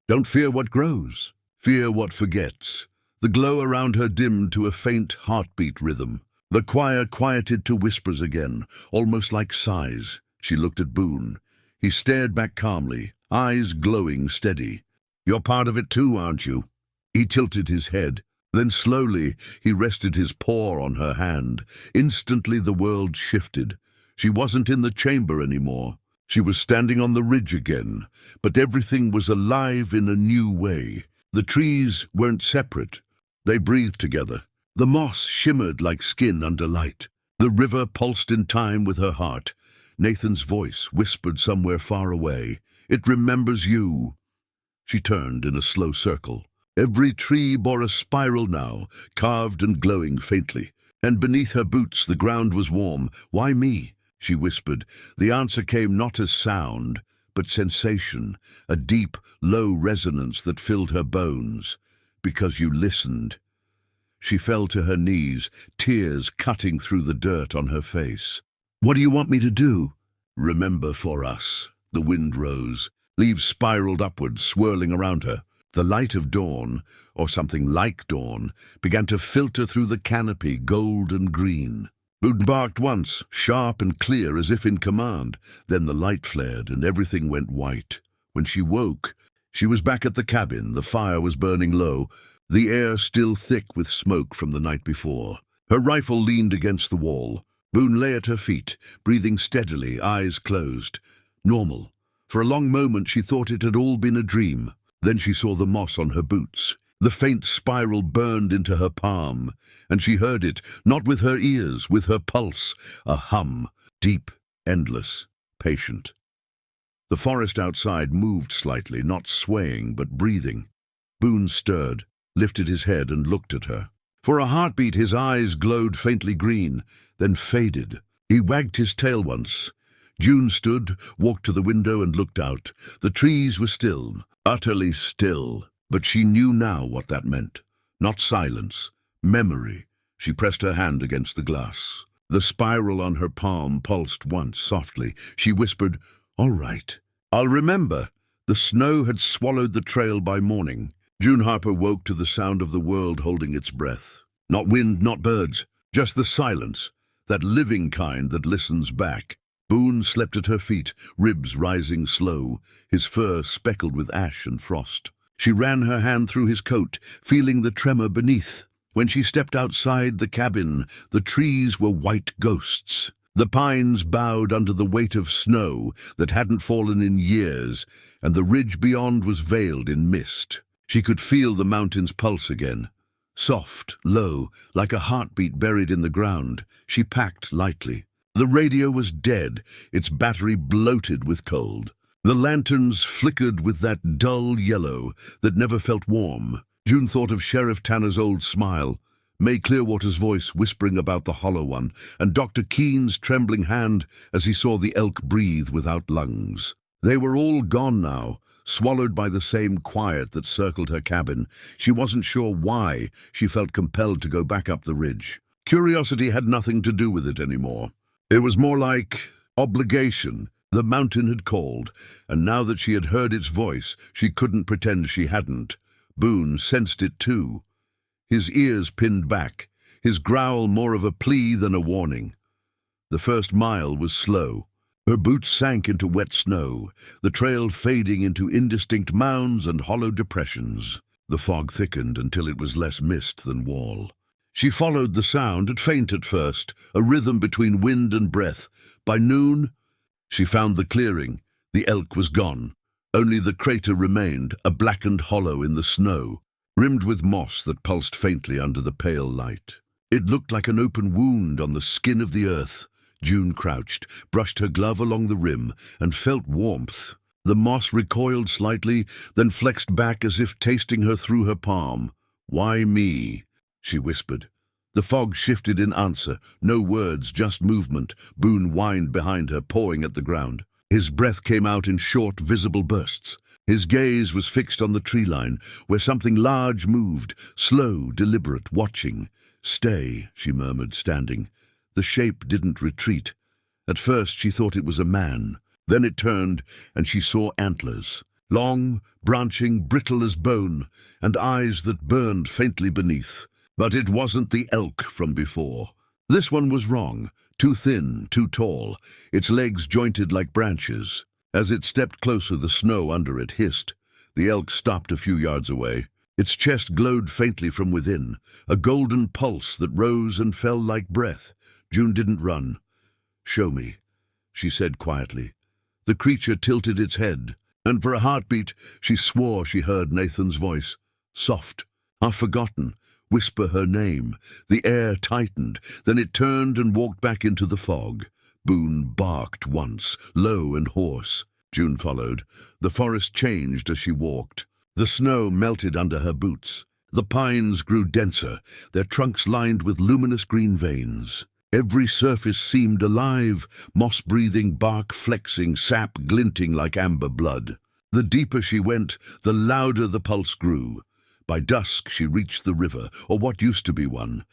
Speaker 1: "Don't fear what grows. Fear what forgets." The glow around her dimmed to a faint heartbeat rhythm. The choir quieted to whispers again, almost like sighs. She looked at Boone. He stared back calmly, eyes glowing steady. "You're part of it too, aren't you?" He tilted his head. Then slowly he rested his paw on her hand. Instantly the world shifted. She wasn't in the chamber anymore. She was standing on the ridge again, but everything was alive in a new way. The trees weren't separate. They breathed together. The moss shimmered like skin under light. The river pulsed in time with her heart. Nathan's voice whispered somewhere far away, "It remembers you." She turned in a slow circle. Every tree bore a spiral now, carved and glowing faintly. And beneath her boots the ground was warm. "Why me?" she whispered. The answer came not as sound, but sensation, a deep, low resonance that filled her bones. "Because you listened." She fell to her knees, tears cutting through the dirt on her face. "What do you want me to do?" "Remember for us." The wind rose. Leaves spiraled upward, swirling around her. The light of dawn, or something like dawn, began to filter through the canopy, gold and green. Boone barked once, sharp and clear as if in command. Then the light flared and everything went white. When she woke, she was back at the cabin. The fire was burning low, the air still thick with smoke from the night before. Her rifle leaned against the wall. Boone lay at her feet, breathing steadily, eyes closed. Normal. For a long moment she thought it had all been a dream. Then she saw the moss on her boots. The faint spiral burned into her palm, and she heard it, not with her ears, with her pulse, a hum, deep, endless, patient. The forest outside moved slightly, not swaying, but breathing. Boone stirred, lifted his head and looked at her. For a heartbeat his eyes glowed faintly green, then faded. He wagged his tail once. June stood, walked to the window and looked out. The trees were still, utterly still, but she knew now what that meant. Not silence, memory. She pressed her hand against the glass. The spiral on her palm pulsed once, softly. She whispered, "All right, I'll remember." The snow had swallowed the trail by morning. June Harper woke to the sound of the world holding its breath. Not wind, not birds, just the silence, that living kind that listens back. Boone slept at her feet, ribs rising slow, his fur speckled with ash and frost. She ran her hand through his coat, feeling the tremor beneath. When she stepped outside the cabin, the trees were white ghosts. The pines bowed under the weight of snow that hadn't fallen in years, and the ridge beyond was veiled in mist. She could feel the mountain's pulse again. Soft, low, like a heartbeat buried in the ground, she packed lightly. The radio was dead, its battery bloated with cold. The lanterns flickered with that dull yellow that never felt warm. June thought of Sheriff Tanner's old smile, May Clearwater's voice whispering about the Hollow One, and Dr. Keene's trembling hand as he saw the elk breathe without lungs. They were all gone now, swallowed by the same quiet that circled her cabin. She wasn't sure why she felt compelled to go back up the ridge. Curiosity had nothing to do with it anymore. It was more like obligation. The mountain had called, and now that she had heard its voice, she couldn't pretend she hadn't. Boone sensed it too. His ears pinned back, his growl more of a plea than a warning. The first mile was slow. Her boots sank into wet snow, the trail fading into indistinct mounds and hollow depressions. The fog thickened until it was less mist than wall. She followed the sound, faint at first, a rhythm between wind and breath. By noon, she found the clearing. The elk was gone. Only the crater remained, a blackened hollow in the snow, rimmed with moss that pulsed faintly under the pale light. It looked like an open wound on the skin of the earth. June crouched, brushed her glove along the rim, and felt warmth. The moss recoiled slightly, then flexed back as if tasting her through her palm. "Why me?" she whispered. The fog shifted in answer, no words, just movement. Boone whined behind her, pawing at the ground. His breath came out in short, visible bursts. His gaze was fixed on the tree line, where something large moved, slow, deliberate, watching. "Stay," she murmured, standing. The shape didn't retreat. At first she thought it was a man. Then it turned, and she saw antlers. Long, branching, brittle as bone, and eyes that burned faintly beneath. But it wasn't the elk from before. This one was wrong. Too thin, too tall, its legs jointed like branches. As it stepped closer, the snow under it hissed. The elk stopped a few yards away. Its chest glowed faintly from within, a golden pulse that rose and fell like breath. June didn't run. "Show me," she said quietly. The creature tilted its head, and for a heartbeat she swore she heard Nathan's voice. Soft, half-forgotten, whisper her name. The air tightened, then it turned and walked back into the fog. Boone barked once, low and hoarse. June followed. The forest changed as she walked. The snow melted under her boots. The pines grew denser, their trunks lined with luminous green veins. Every surface seemed alive, moss-breathing, bark flexing, sap glinting like amber blood. The deeper she went, the louder the pulse grew. By dusk she reached the river, or what used to be one.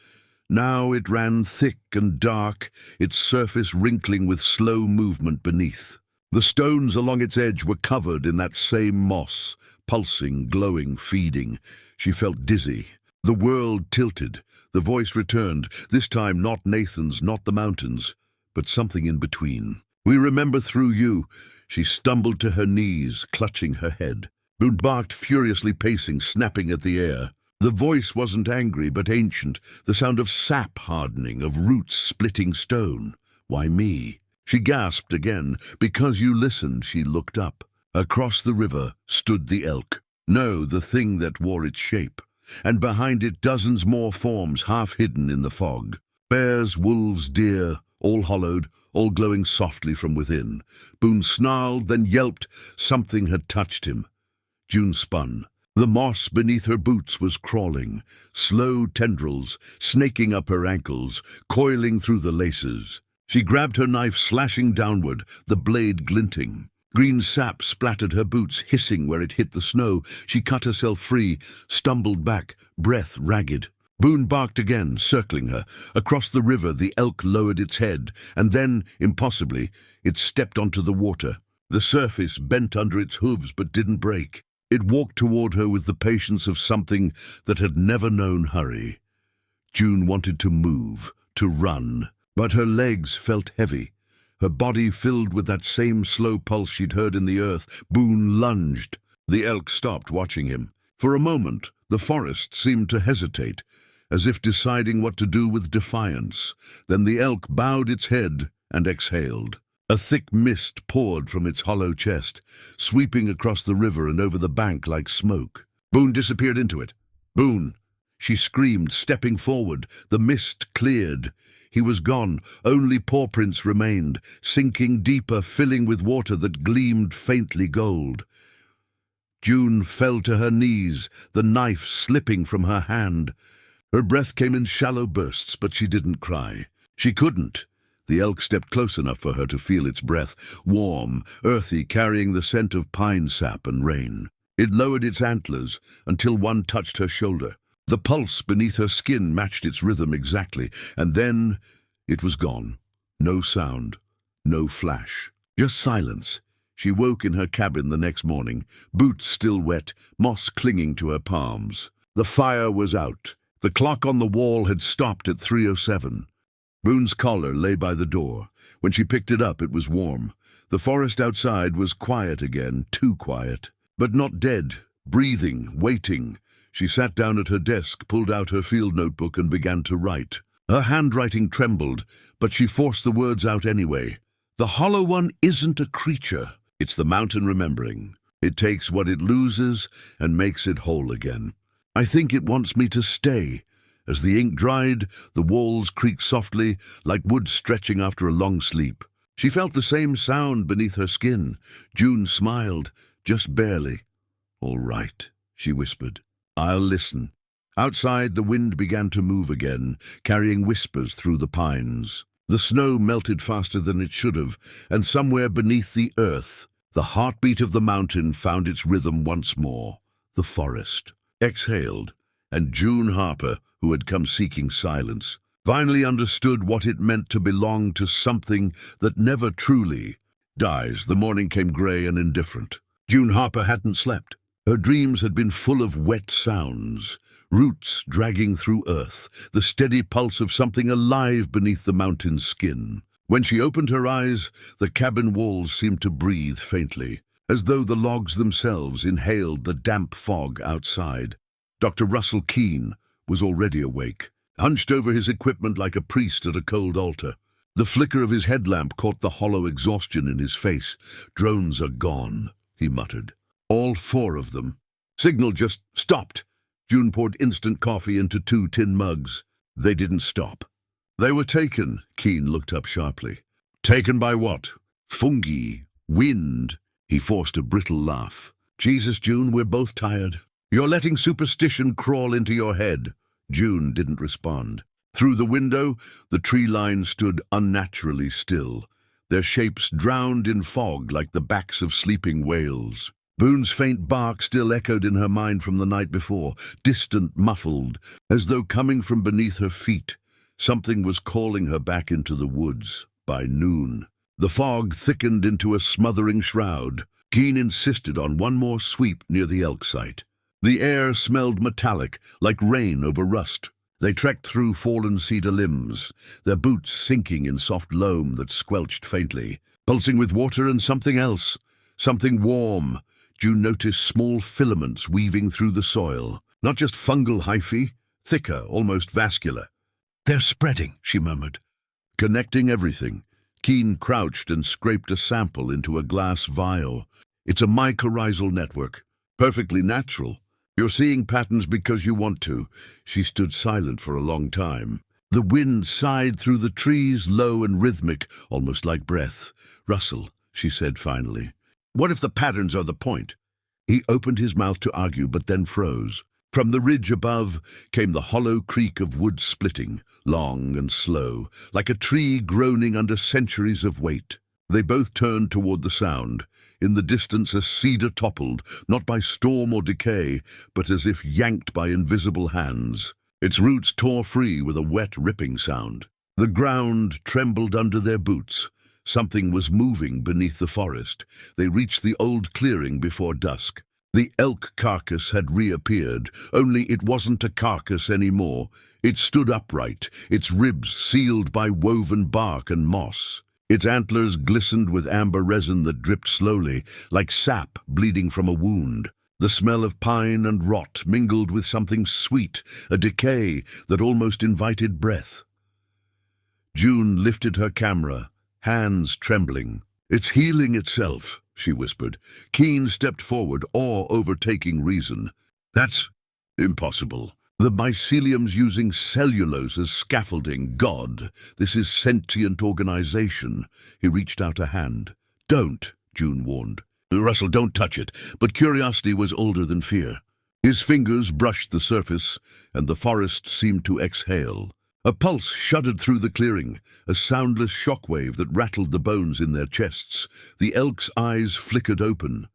Speaker 1: Now it ran thick and dark, its surface wrinkling with slow movement beneath. The stones along its edge were covered in that same moss, pulsing, glowing, feeding. She felt dizzy. The world tilted. The voice returned, this time not Nathan's, not the mountains, but something in between. "We remember through you." She stumbled to her knees, clutching her head. Boone barked, furiously pacing, snapping at the air. The voice wasn't angry, but ancient, the sound of sap hardening, of roots splitting stone. "Why me?" She gasped again. "Because you listened." She looked up. Across the river stood the elk. No, the thing that wore its shape. And behind it dozens more forms half hidden in the fog. Bears, wolves, deer, all hollowed, all glowing softly from within. Boone snarled, then yelped. Something had touched him. June spun. The moss beneath her boots was crawling, slow tendrils snaking up her ankles, coiling through the laces. She grabbed her knife, slashing downward, the blade glinting. Green sap splattered her boots, hissing where it hit the snow. She cut herself free, stumbled back, breath ragged. Boone barked again, circling her. Across the river, the elk lowered its head, and then, impossibly, it stepped onto the water. The surface bent under its hooves but didn't break. It walked toward her with the patience of something that had never known hurry. June wanted to move, to run, but her legs felt heavy. Her body filled with that same slow pulse she'd heard in the earth. Boone lunged. The elk stopped, watching him. For a moment, the forest seemed to hesitate, as if deciding what to do with defiance. Then the elk bowed its head and exhaled. A thick mist poured from its hollow chest, sweeping across the river and over the bank like smoke. Boone disappeared into it. "Boone!" She screamed, stepping forward. The mist cleared. He was gone. Only paw prints remained, sinking deeper, filling with water that gleamed faintly gold. June fell to her knees, the knife slipping from her hand. Her breath came in shallow bursts, but she didn't cry. She couldn't. The elk stepped close enough for her to feel its breath, warm, earthy, carrying the scent of pine sap and rain. It lowered its antlers until one touched her shoulder. The pulse beneath her skin matched its rhythm exactly, and then it was gone. No sound, no flash, just silence. She woke in her cabin the next morning, boots still wet, moss clinging to her palms. The fire was out. The clock on the wall had stopped at 3:07. Boone's collar lay by the door. When she picked it up, it was warm. The forest outside was quiet again, too quiet. But not dead, breathing, waiting. She sat down at her desk, pulled out her field notebook and began to write. Her handwriting trembled, but she forced the words out anyway. The Hollow One isn't a creature. It's the mountain remembering. It takes what it loses and makes it whole again. I think it wants me to stay. As the ink dried, the walls creaked softly, like wood stretching after a long sleep. She felt the same sound beneath her skin. June smiled, just barely. "All right," she whispered. "I'll listen." Outside, the wind began to move again, carrying whispers through the pines. The snow melted faster than it should have, and somewhere beneath the earth, the heartbeat of the mountain found its rhythm once more. The forest exhaled, and June Harper, who had come seeking silence, finally understood what it meant to belong to something that never truly dies. The morning came grey and indifferent. June Harper hadn't slept. Her dreams had been full of wet sounds, roots dragging through earth, the steady pulse of something alive beneath the mountain's skin. When she opened her eyes, the cabin walls seemed to breathe faintly, as though the logs themselves inhaled the damp fog outside. Dr. Russell Keene was already awake, hunched over his equipment like a priest at a cold altar. The flicker of his headlamp caught the hollow exhaustion in his face. "Drones are gone," he muttered. "All 4 of them. Signal just stopped." June poured instant coffee into 2 tin mugs. They didn't stop. "They were taken." Keene looked up sharply. "Taken by what?" "Fungi. Wind." He forced a brittle laugh. "Jesus, June, we're both tired. You're letting superstition crawl into your head." June didn't respond. Through the window, the tree line stood unnaturally still, their shapes drowned in fog like the backs of sleeping whales. Boone's faint bark still echoed in her mind from the night before, distant, muffled, as though coming from beneath her feet. Something was calling her back into the woods. By noon, the fog thickened into a smothering shroud. Keene insisted on one more sweep near the elk site. The air smelled metallic, like rain over rust. They trekked through fallen cedar limbs, their boots sinking in soft loam that squelched faintly, pulsing with water and something else, something warm. June noticed small filaments weaving through the soil, not just fungal hyphae, thicker, almost vascular. "They're spreading," she murmured. Connecting everything. Keene crouched and scraped a sample into a glass vial. "It's a mycorrhizal network. Perfectly natural. You're seeing patterns because you want to." She stood silent for a long time. The wind sighed through the trees, low and rhythmic, almost like breath. "Russell," she said finally, "what if the patterns are the point?" He opened his mouth to argue, but then froze. From the ridge above came the hollow creak of wood splitting, long and slow, like a tree groaning under centuries of weight. They both turned toward the sound. In the distance a cedar toppled, not by storm or decay, but as if yanked by invisible hands. Its roots tore free with a wet, ripping sound. The ground trembled under their boots. Something was moving beneath the forest. They reached the old clearing before dusk. The elk carcass had reappeared, only it wasn't a carcass anymore. It stood upright, its ribs sealed by woven bark and moss. Its antlers glistened with amber resin that dripped slowly, like sap bleeding from a wound. The smell of pine and rot mingled with something sweet, a decay that almost invited breath. June lifted her camera, hands trembling. "It's healing itself," she whispered. Keen stepped forward, awe overtaking reason. "That's impossible. The mycelium's using cellulose as scaffolding. God, this is sentient organization." He reached out a hand. "Don't," June warned. "Russell, don't touch it." But curiosity was older than fear. His fingers brushed the surface, and the forest seemed to exhale. A pulse shuddered through the clearing, a soundless shockwave that rattled the bones in their chests. The elk's eyes flickered open.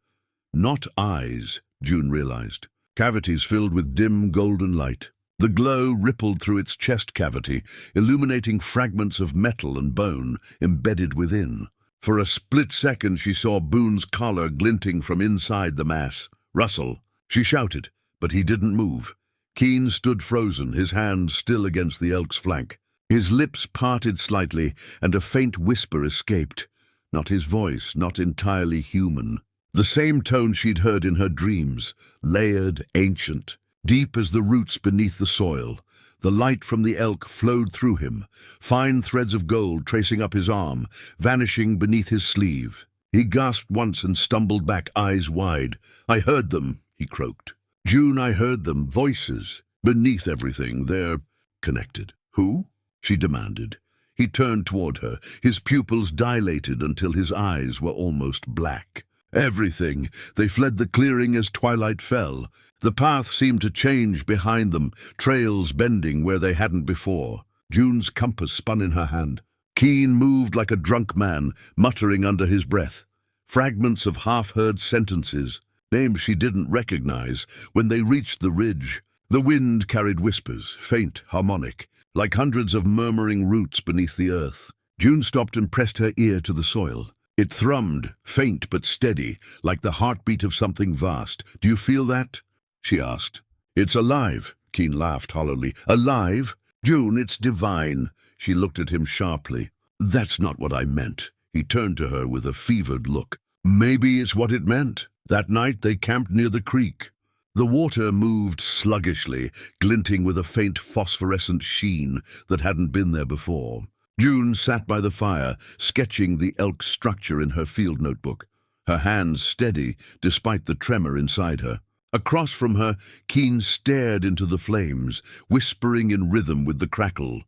Speaker 1: Not eyes, June realized. Cavities filled with dim golden light. The glow rippled through its chest cavity, illuminating fragments of metal and bone embedded within. For a split second she saw Boone's collar glinting from inside the mass. "Russell!" She shouted, but he didn't move. Keen stood frozen, his hand still against the elk's flank. His lips parted slightly, and a faint whisper escaped. Not his voice, not entirely human. The same tone she'd heard in her dreams, layered, ancient, deep as the roots beneath the soil. The light from the elk flowed through him, fine threads of gold tracing up his arm, vanishing beneath his sleeve. He gasped once and stumbled back, eyes wide. "I heard them," he croaked. "June, I heard them. Voices. Beneath everything, they're connected." "Who?" she demanded. He turned toward her, his pupils dilated until his eyes were almost black. "Everything." They fled the clearing as twilight fell. The path seemed to change behind them, trails bending where they hadn't before. June's compass spun in her hand. Keen moved like a drunk man, muttering under his breath. Fragments of half-heard sentences, names she didn't recognize. When they reached the ridge, the wind carried whispers, faint, harmonic, like hundreds of murmuring roots beneath the earth. June stopped and pressed her ear to the soil. It thrummed, faint but steady, like the heartbeat of something vast. "Do you feel that?" she asked. "It's alive," Keen laughed hollowly. "Alive? June, it's divine." She looked at him sharply. "That's not what I meant." He turned to her with a fevered look. "Maybe it's what it meant." That night they camped near the creek. The water moved sluggishly, glinting with a faint phosphorescent sheen that hadn't been there before. June sat by the fire, sketching the elk's structure in her field notebook, her hands steady despite the tremor inside her. Across from her, Keen stared into the flames, whispering in rhythm with the crackle.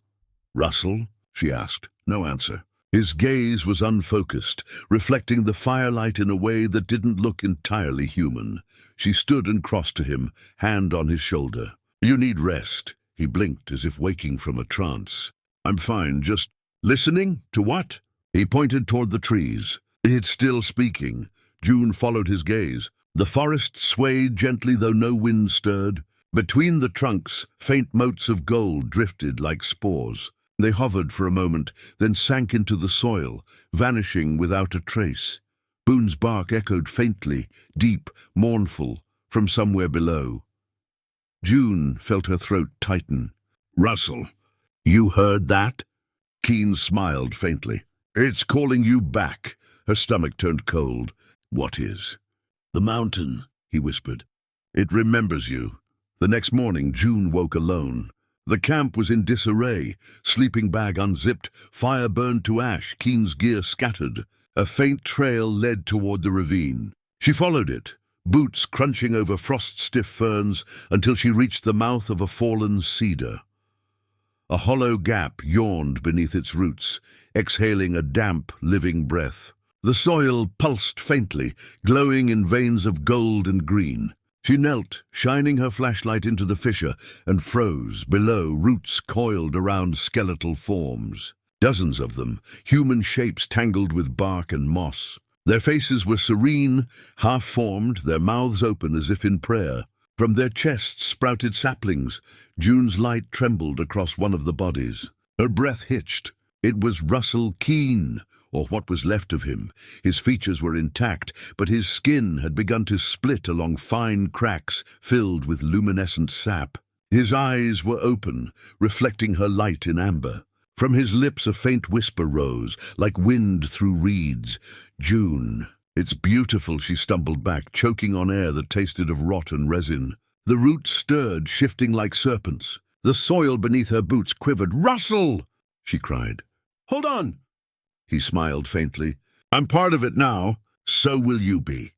Speaker 1: "Russell?" she asked. No answer. His gaze was unfocused, reflecting the firelight in a way that didn't look entirely human. She stood and crossed to him, hand on his shoulder. "You need rest." He blinked as if waking from a trance. "I'm fine, just listening to what?" He pointed toward the trees. It's still speaking. June followed his gaze. The forest swayed gently, though no wind stirred. Between the trunks, faint motes of gold drifted like spores. They hovered for a moment, then sank into the soil, vanishing without a trace. Boone's bark echoed faintly, deep, mournful, from somewhere below. June felt her throat tighten. "Russell, you heard that?" Keen smiled faintly. "It's calling you back." Her stomach turned cold. "What is?" "The mountain," he whispered. "It remembers you." The next morning, June woke alone. The camp was in disarray, sleeping bag unzipped, fire burned to ash, Keen's gear scattered. A faint trail led toward the ravine. She followed it, boots crunching over frost-stiff ferns until she reached the mouth of a fallen cedar. A hollow gap yawned beneath its roots, exhaling a damp, living breath. The soil pulsed faintly, glowing in veins of gold and green. She knelt, shining her flashlight into the fissure, and froze. Below, roots coiled around skeletal forms. Dozens of them, human shapes tangled with bark and moss. Their faces were serene, half-formed, their mouths open as if in prayer. From their chests sprouted saplings. June's light trembled across one of the bodies. Her breath hitched. It was Russell Keen, or what was left of him. His features were intact, but his skin had begun to split along fine cracks filled with luminescent sap. His eyes were open, reflecting her light in amber. From his lips a faint whisper rose, like wind through reeds. "June." "It's beautiful," she stumbled back, choking on air that tasted of rot and resin. The roots stirred, shifting like serpents. The soil beneath her boots quivered. "Russell!" she cried. "Hold on!" He smiled faintly. "I'm part of it now. So will you be."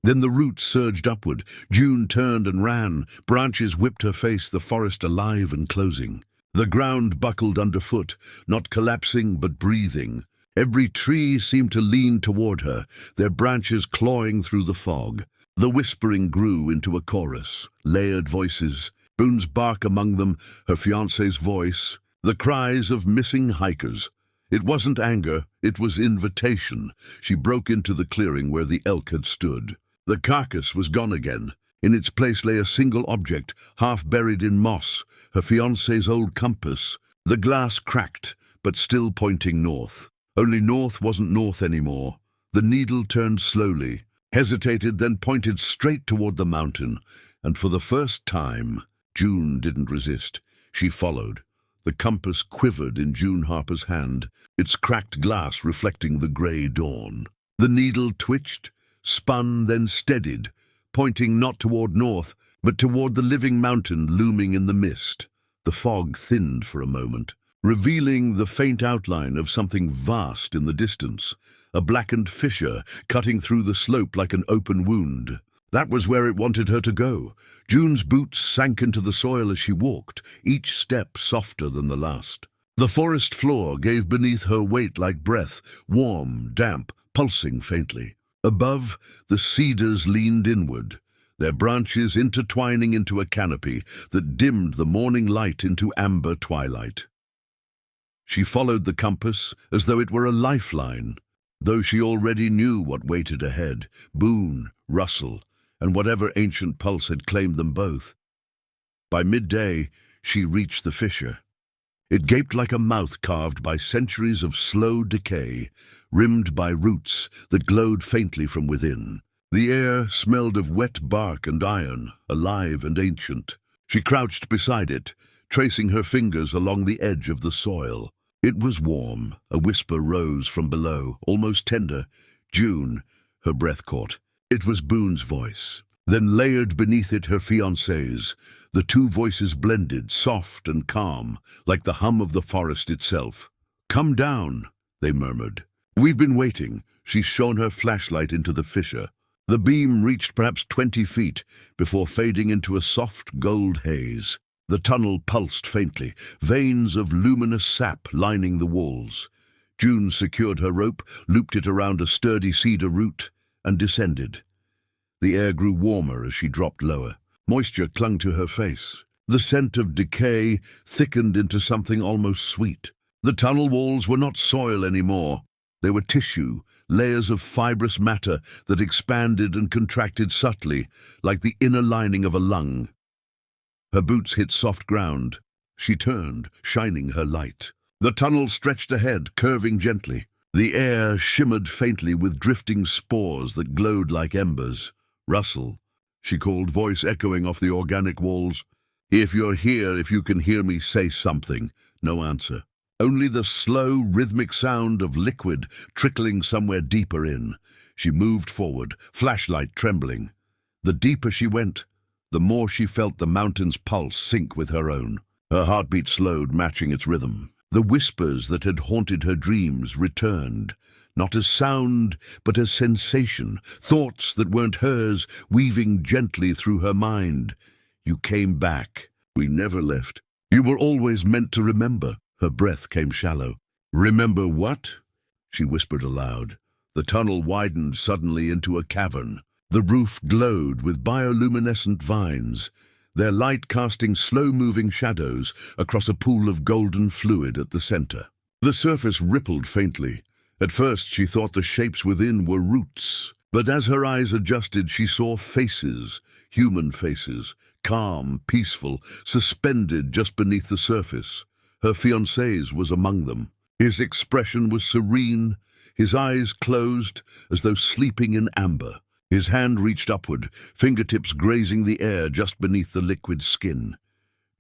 Speaker 1: Then the roots surged upward. June turned and ran. Branches whipped her face, the forest alive and closing. The ground buckled underfoot, not collapsing but breathing. Every tree seemed to lean toward her, their branches clawing through the fog. The whispering grew into a chorus, layered voices, Boone's bark among them, her fiancé's voice, the cries of missing hikers. It wasn't anger, it was invitation. She broke into the clearing where the elk had stood. The carcass was gone again. In its place lay a single object, half buried in moss, her fiancé's old compass. The glass cracked, but still pointing north. Only north wasn't north anymore. The needle turned slowly, hesitated, then pointed straight toward the mountain. And for the first time, June didn't resist. She followed. The compass quivered in June Harper's hand, its cracked glass reflecting the grey dawn. The needle twitched, spun, then steadied, pointing not toward north, but toward the living mountain looming in the mist. The fog thinned for a moment, revealing the faint outline of something vast in the distance, a blackened fissure cutting through the slope like an open wound. That was where it wanted her to go. June's boots sank into the soil as she walked, each step softer than the last. The forest floor gave beneath her weight like breath, warm, damp, pulsing faintly. Above, the cedars leaned inward, their branches intertwining into a canopy that dimmed the morning light into amber twilight. She followed the compass as though it were a lifeline, though she already knew what waited ahead, Boone, Russell, and whatever ancient pulse had claimed them both. By midday, she reached the fissure. It gaped like a mouth carved by centuries of slow decay, rimmed by roots that glowed faintly from within. The air smelled of wet bark and iron, alive and ancient. She crouched beside it, tracing her fingers along the edge of the soil. It was warm. A whisper rose from below, almost tender. "June," her breath caught. It was Boone's voice. Then layered beneath it her fiancé's. The two voices blended, soft and calm, like the hum of the forest itself. "Come down," they murmured. "We've been waiting." She shone her flashlight into the fissure. The beam reached perhaps 20 feet before fading into a soft gold haze. The tunnel pulsed faintly, veins of luminous sap lining the walls. June secured her rope, looped it around a sturdy cedar root, and descended. The air grew warmer as she dropped lower. Moisture clung to her face. The scent of decay thickened into something almost sweet. The tunnel walls were not soil anymore. They were tissue, layers of fibrous matter that expanded and contracted subtly, like the inner lining of a lung. Her boots hit soft ground. She turned, shining her light. The tunnel stretched ahead, curving gently. The air shimmered faintly with drifting spores that glowed like embers. "Russell," she called, voice echoing off the organic walls. "If you're here, if you can hear me, say something." No answer. Only the slow, rhythmic sound of liquid trickling somewhere deeper in. She moved forward, flashlight trembling. The deeper she went, the more she felt the mountain's pulse sink with her own. Her heartbeat slowed, matching its rhythm. The whispers that had haunted her dreams returned, not as sound, but as sensation, thoughts that weren't hers, weaving gently through her mind. "You came back. We never left. You were always meant to remember." Her breath came shallow. "Remember what?" she whispered aloud. The tunnel widened suddenly into a cavern. The roof glowed with bioluminescent vines, their light casting slow-moving shadows across a pool of golden fluid at the center. The surface rippled faintly. At first she thought the shapes within were roots, but as her eyes adjusted she saw faces, human faces, calm, peaceful, suspended just beneath the surface. Her fiancé's was among them. His expression was serene, his eyes closed as though sleeping in amber. His hand reached upward, fingertips grazing the air just beneath the liquid skin.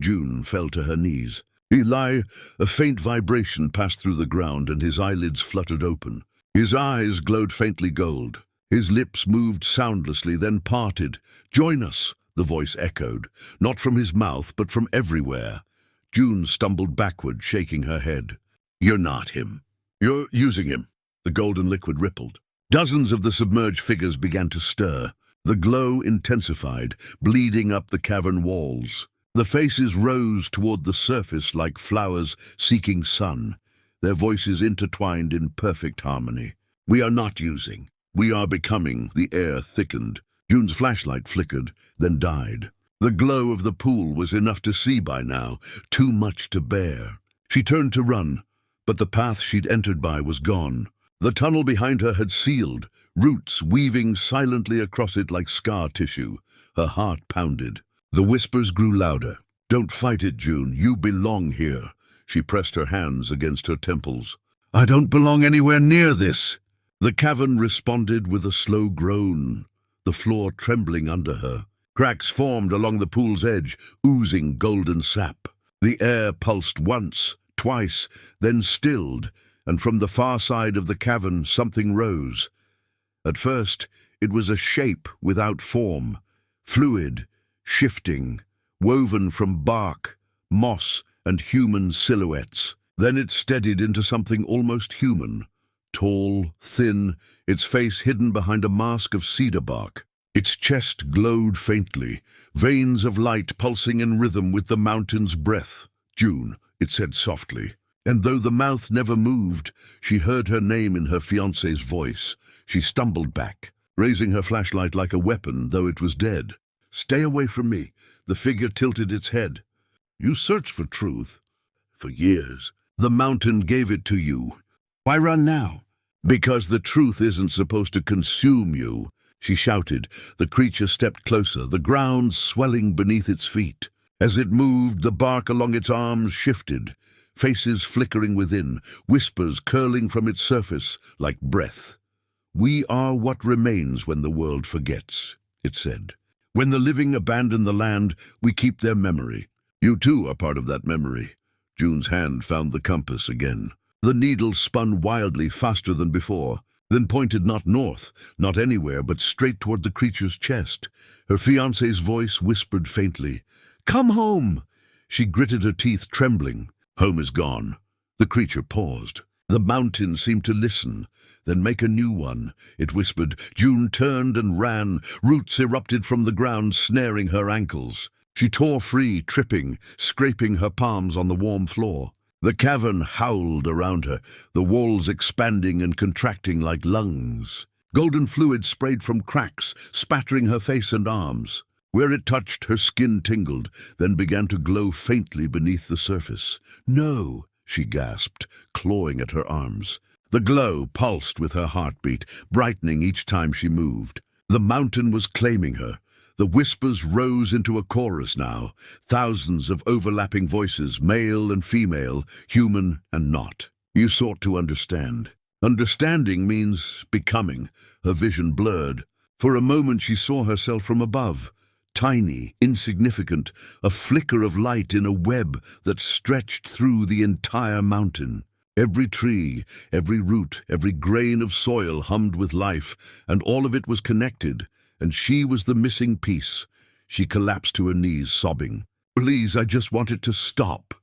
Speaker 1: June fell to her knees. Eli, a faint vibration passed through the ground and his eyelids fluttered open. His eyes glowed faintly gold. His lips moved soundlessly, then parted. "Join us," the voice echoed, not from his mouth, but from everywhere. June stumbled backward, shaking her head. "You're not him. You're using him." The golden liquid rippled. Dozens of the submerged figures began to stir. The glow intensified, bleeding up the cavern walls. The faces rose toward the surface like flowers seeking sun, their voices intertwined in perfect harmony. "We are not using. We are becoming." The air thickened. June's flashlight flickered, then died. The glow of the pool was enough to see by now, too much to bear. She turned to run, but the path she'd entered by was gone. The tunnel behind her had sealed, roots weaving silently across it like scar tissue. Her heart pounded. The whispers grew louder. "Don't fight it, June. You belong here." She pressed her hands against her temples. "I don't belong anywhere near this." The cavern responded with a slow groan, the floor trembling under her. Cracks formed along the pool's edge, oozing golden sap. The air pulsed once, twice, then stilled, and from the far side of the cavern something rose. At first, it was a shape without form, fluid, shifting, woven from bark, moss, and human silhouettes. Then it steadied into something almost human, tall, thin, its face hidden behind a mask of cedar bark. Its chest glowed faintly, veins of light pulsing in rhythm with the mountain's breath. "June," it said softly. And though the mouth never moved, she heard her name in her fiancé's voice. She stumbled back, raising her flashlight like a weapon, though it was dead. "Stay away from me." The figure tilted its head. "You searched for truth. For years. The mountain gave it to you. Why run now?" "Because the truth isn't supposed to consume you," she shouted. The creature stepped closer, the ground swelling beneath its feet. As it moved, the bark along its arms shifted, faces flickering within, whispers curling from its surface like breath. "We are what remains when the world forgets," it said. "When the living abandon the land, we keep their memory. You too are part of that memory." June's hand found the compass again. The needle spun wildly, faster than before, then pointed not north, not anywhere, but straight toward the creature's chest. Her fiancé's voice whispered faintly, "Come home!" She gritted her teeth, trembling. "Home is gone." The creature paused. The mountain seemed to listen, then make a new one. It whispered. June turned and ran. Roots erupted from the ground, snaring her ankles. She tore free, tripping, scraping her palms on the warm floor. The cavern howled around her, the walls expanding and contracting like lungs. Golden fluid sprayed from cracks, spattering her face and arms. Where it touched, her skin tingled, then began to glow faintly beneath the surface. "No," she gasped, clawing at her arms. The glow pulsed with her heartbeat, brightening each time she moved. The mountain was claiming her. The whispers rose into a chorus now, thousands of overlapping voices, male and female, human and not. You sought to understand. Understanding means becoming. Her vision blurred. For a moment she saw herself from above. Tiny, insignificant, a flicker of light in a web that stretched through the entire mountain. Every tree, every root, every grain of soil hummed with life, and all of it was connected, and she was the missing piece. She collapsed to her knees, sobbing. "Please, I just want it to stop."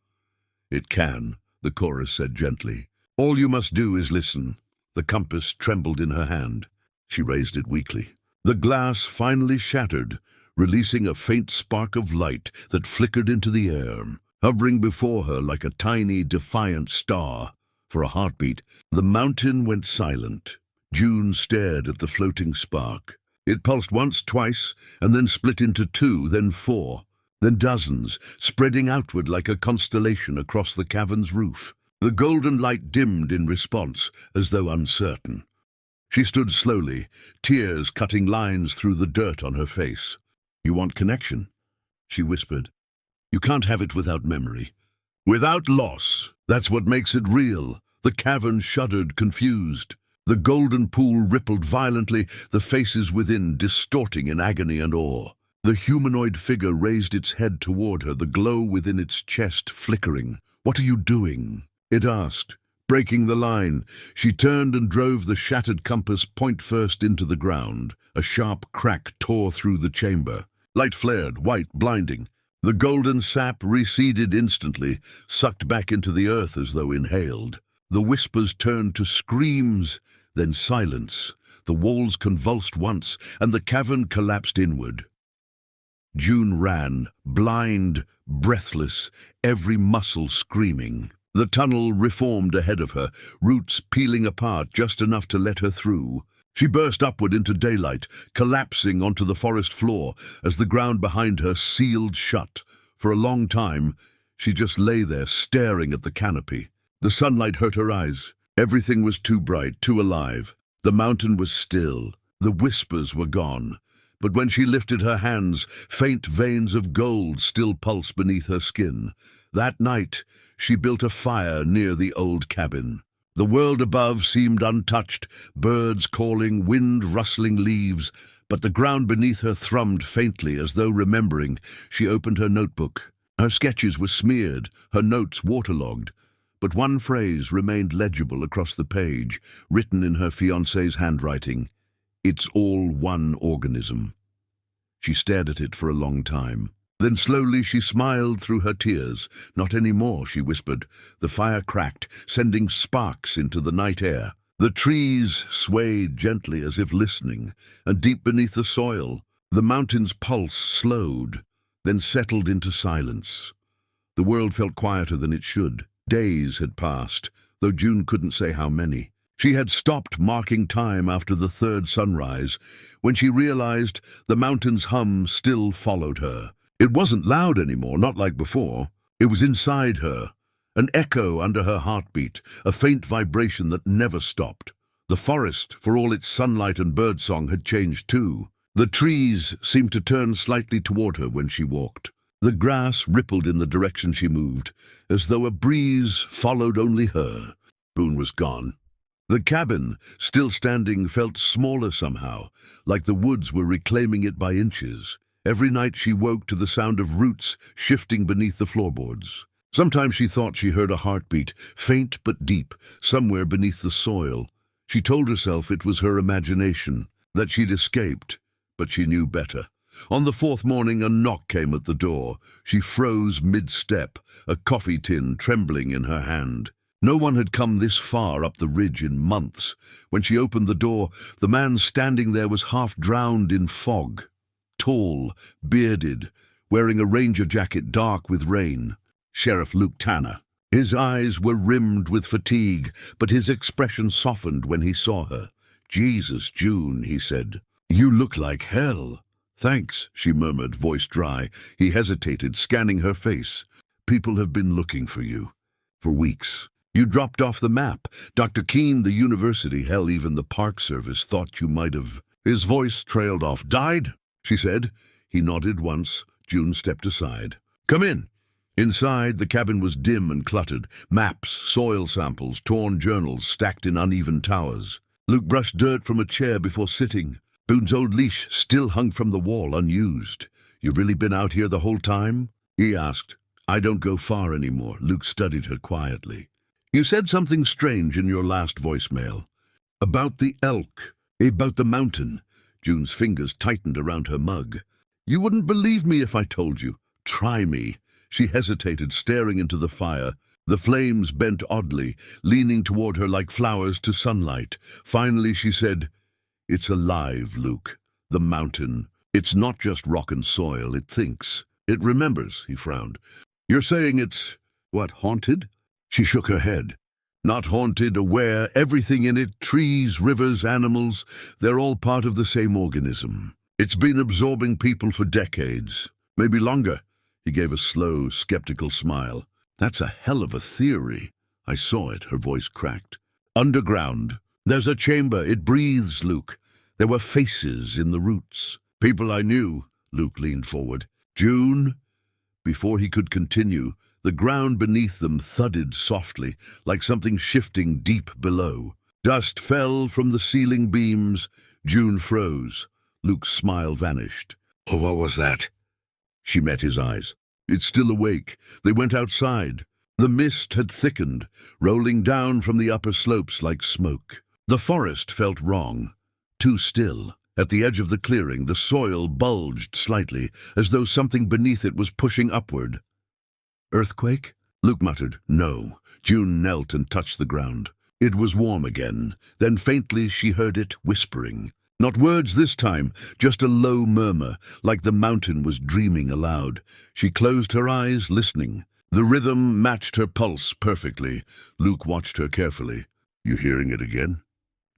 Speaker 1: "It can," the chorus said gently. "All you must do is listen." The compass trembled in her hand. She raised it weakly. The glass finally shattered, releasing a faint spark of light that flickered into the air, hovering before her like a tiny, defiant star. For a heartbeat, the mountain went silent. June stared at the floating spark. It pulsed once, twice, and then split into two, then four, then dozens, spreading outward like a constellation across the cavern's roof. The golden light dimmed in response, as though uncertain. She stood slowly, tears cutting lines through the dirt on her face. "You want connection?" she whispered. "You can't have it without memory. Without loss. That's what makes it real." The cavern shuddered, confused. The golden pool rippled violently, the faces within distorting in agony and awe. The humanoid figure raised its head toward her, the glow within its chest flickering. "What are you doing?" it asked. Breaking the line, she turned and drove the shattered compass point first into the ground. A sharp crack tore through the chamber. Light flared, white, blinding. The golden sap receded instantly, sucked back into the earth as though inhaled. The whispers turned to screams, then silence. The walls convulsed once, and the cavern collapsed inward. June ran, blind, breathless, every muscle screaming. The tunnel reformed ahead of her, roots peeling apart just enough to let her through. She burst upward into daylight, collapsing onto the forest floor as the ground behind her sealed shut. For a long time, she just lay there staring at the canopy. The sunlight hurt her eyes. Everything was too bright, too alive. The mountain was still. The whispers were gone. But when she lifted her hands, faint veins of gold still pulsed beneath her skin. That night, she built a fire near the old cabin. The world above seemed untouched, birds calling, wind rustling leaves, but the ground beneath her thrummed faintly as though remembering. She opened her notebook. Her sketches were smeared, her notes waterlogged, but one phrase remained legible across the page, written in her fiancé's handwriting. "It's all one organism." She stared at it for a long time. Then slowly she smiled through her tears. "Not anymore," she whispered. The fire cracked, sending sparks into the night air. The trees swayed gently as if listening, and deep beneath the soil, the mountain's pulse slowed, then settled into silence. The world felt quieter than it should. Days had passed, though June couldn't say how many. She had stopped marking time after the third sunrise, when she realized the mountain's hum still followed her. It wasn't loud anymore, not like before. It was inside her, an echo under her heartbeat, a faint vibration that never stopped. The forest, for all its sunlight and birdsong, had changed too. The trees seemed to turn slightly toward her when she walked. The grass rippled in the direction she moved, as though a breeze followed only her. Boone was gone. The cabin, still standing, felt smaller somehow, like the woods were reclaiming it by inches. Every night she woke to the sound of roots shifting beneath the floorboards. Sometimes she thought she heard a heartbeat, faint but deep, somewhere beneath the soil. She told herself it was her imagination, that she'd escaped, but she knew better. On the fourth morning, a knock came at the door. She froze mid-step, a coffee tin trembling in her hand. No one had come this far up the ridge in months. When she opened the door, the man standing there was half drowned in fog. Tall, bearded, wearing a ranger jacket dark with rain. Sheriff Luke Tanner. His eyes were rimmed with fatigue, but his expression softened when he saw her. "Jesus, June," he said. "You look like hell." "Thanks," she murmured, voice dry. He hesitated, scanning her face. "People have been looking for you. For weeks. You dropped off the map. Dr. Keene, the university, hell, even the Park Service thought you might have..." His voice trailed off. "Died?" she said. He nodded once. June stepped aside. "Come in." Inside, the cabin was dim and cluttered. Maps, soil samples, torn journals stacked in uneven towers. Luke brushed dirt from a chair before sitting. Boone's old leash still hung from the wall, unused. "You've really been out here the whole time?" he asked. "I don't go far anymore." Luke studied her quietly. "You said something strange in your last voicemail. About the elk, about the mountain." June's fingers tightened around her mug. "You wouldn't believe me if I told you." "Try me." She hesitated, staring into the fire. The flames bent oddly, leaning toward her like flowers to sunlight. Finally she said, "It's alive, Luke. The mountain. It's not just rock and soil. It thinks. It remembers," he frowned. "You're saying it's, what, haunted?" She shook her head. "Not haunted, aware, everything in it, trees, rivers, animals, they're all part of the same organism. It's been absorbing people for decades, maybe longer." He gave a slow, skeptical smile. "That's a hell of a theory." "I saw it," her voice cracked. "Underground. There's a chamber. It breathes, Luke. There were faces in the roots. People I knew." Luke leaned forward. "June?" Before he could continue, the ground beneath them thudded softly, like something shifting deep below. Dust fell from the ceiling beams. June froze. Luke's smile vanished. Oh, what was that? She met his eyes. It's still awake. They went outside. The mist had thickened, rolling down from the upper slopes like smoke. The forest felt wrong, too still. At the edge of the clearing, the soil bulged slightly, as though something beneath it was pushing upward. Earthquake? Luke muttered, no. June knelt and touched the ground. It was warm again. Then faintly she heard it whispering. Not words this time, just a low murmur, like the mountain was dreaming aloud. She closed her eyes, listening. The rhythm matched her pulse perfectly. Luke watched her carefully. You hearing it again?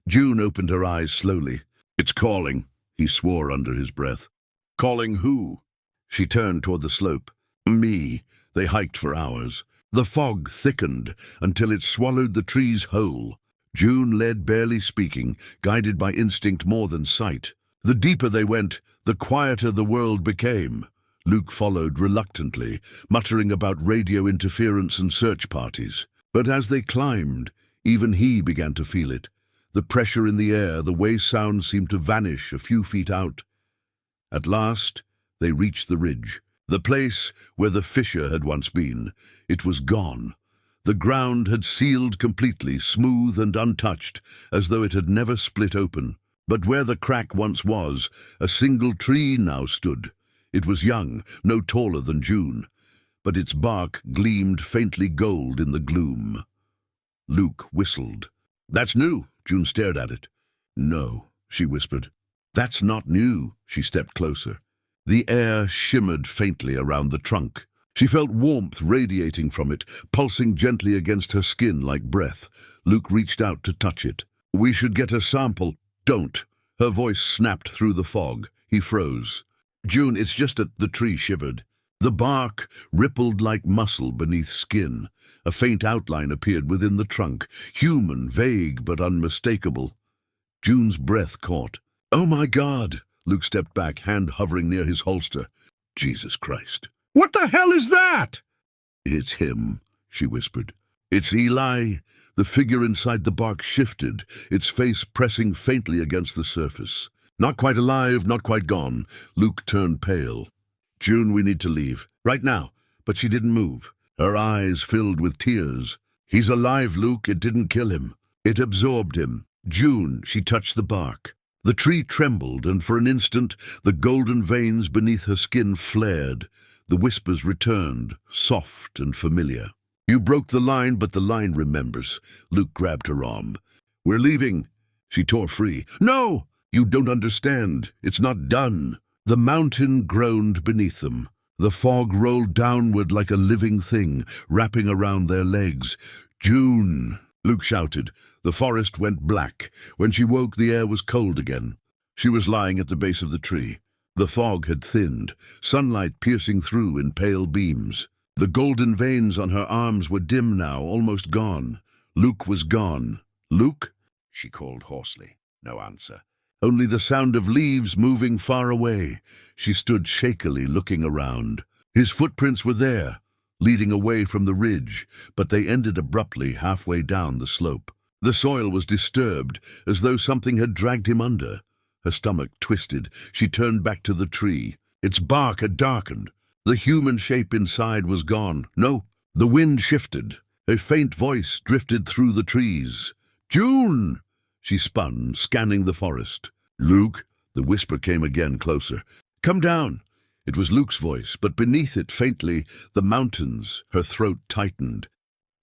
Speaker 1: June opened her eyes slowly. It's calling, he swore under his breath. Calling who? She turned toward the slope. Me. They hiked for hours. The fog thickened until it swallowed the trees whole. June led, barely speaking, guided by instinct more than sight. The deeper they went, the quieter the world became. Luke followed reluctantly, muttering about radio interference and search parties. But as they climbed, even he began to feel it. The pressure in the air, the way sound seemed to vanish a few feet out. At last, they reached the ridge, the place where the fissure had once been. It was gone. The ground had sealed completely, smooth and untouched, as though it had never split open. But where the crack once was, a single tree now stood. It was young, no taller than June, but its bark gleamed faintly gold in the gloom. Luke whistled. That's new. June stared at it. No, she whispered. That's not new. She stepped closer. The air shimmered faintly around the trunk. She felt warmth radiating from it, pulsing gently against her skin like breath. Luke reached out to touch it. We should get a sample. Don't. Her voice snapped through the fog. He froze. June, it's just that the tree shivered. The bark rippled like muscle beneath skin. A faint outline appeared within the trunk, human, vague, but unmistakable. June's breath caught. Oh my God! Luke stepped back, hand hovering near his holster. Jesus Christ. What the hell is that? It's him, she whispered. It's Eli. The figure inside the bark shifted, its face pressing faintly against the surface. Not quite alive, not quite gone. Luke turned pale. June, we need to leave. Right now. But she didn't move. Her eyes filled with tears. He's alive, Luke. It didn't kill him. It absorbed him. June, she touched the bark. The tree trembled, and for an instant, the golden veins beneath her skin flared. The whispers returned, soft and familiar. You broke the line, but the line remembers. Luke grabbed her arm. We're leaving. She tore free. No! You don't understand. It's not done. The mountain groaned beneath them. The fog rolled downward like a living thing, wrapping around their legs. June! Luke shouted. The forest went black. When she woke, the air was cold again. She was lying at the base of the tree. The fog had thinned, sunlight piercing through in pale beams. The golden veins on her arms were dim now, almost gone. Luke was gone. Luke? She called hoarsely. No answer. Only the sound of leaves moving far away. She stood shakily looking around. His footprints were there, leading away from the ridge, but they ended abruptly halfway down the slope. The soil was disturbed, as though something had dragged him under. Her stomach twisted. She turned back to the tree. Its bark had darkened. The human shape inside was gone. No, the wind shifted. A faint voice drifted through the trees. June! She spun, scanning the forest. Luke? The whisper came again, closer. Come down. It was Luke's voice, but beneath it, faintly, the mountains. Her throat tightened.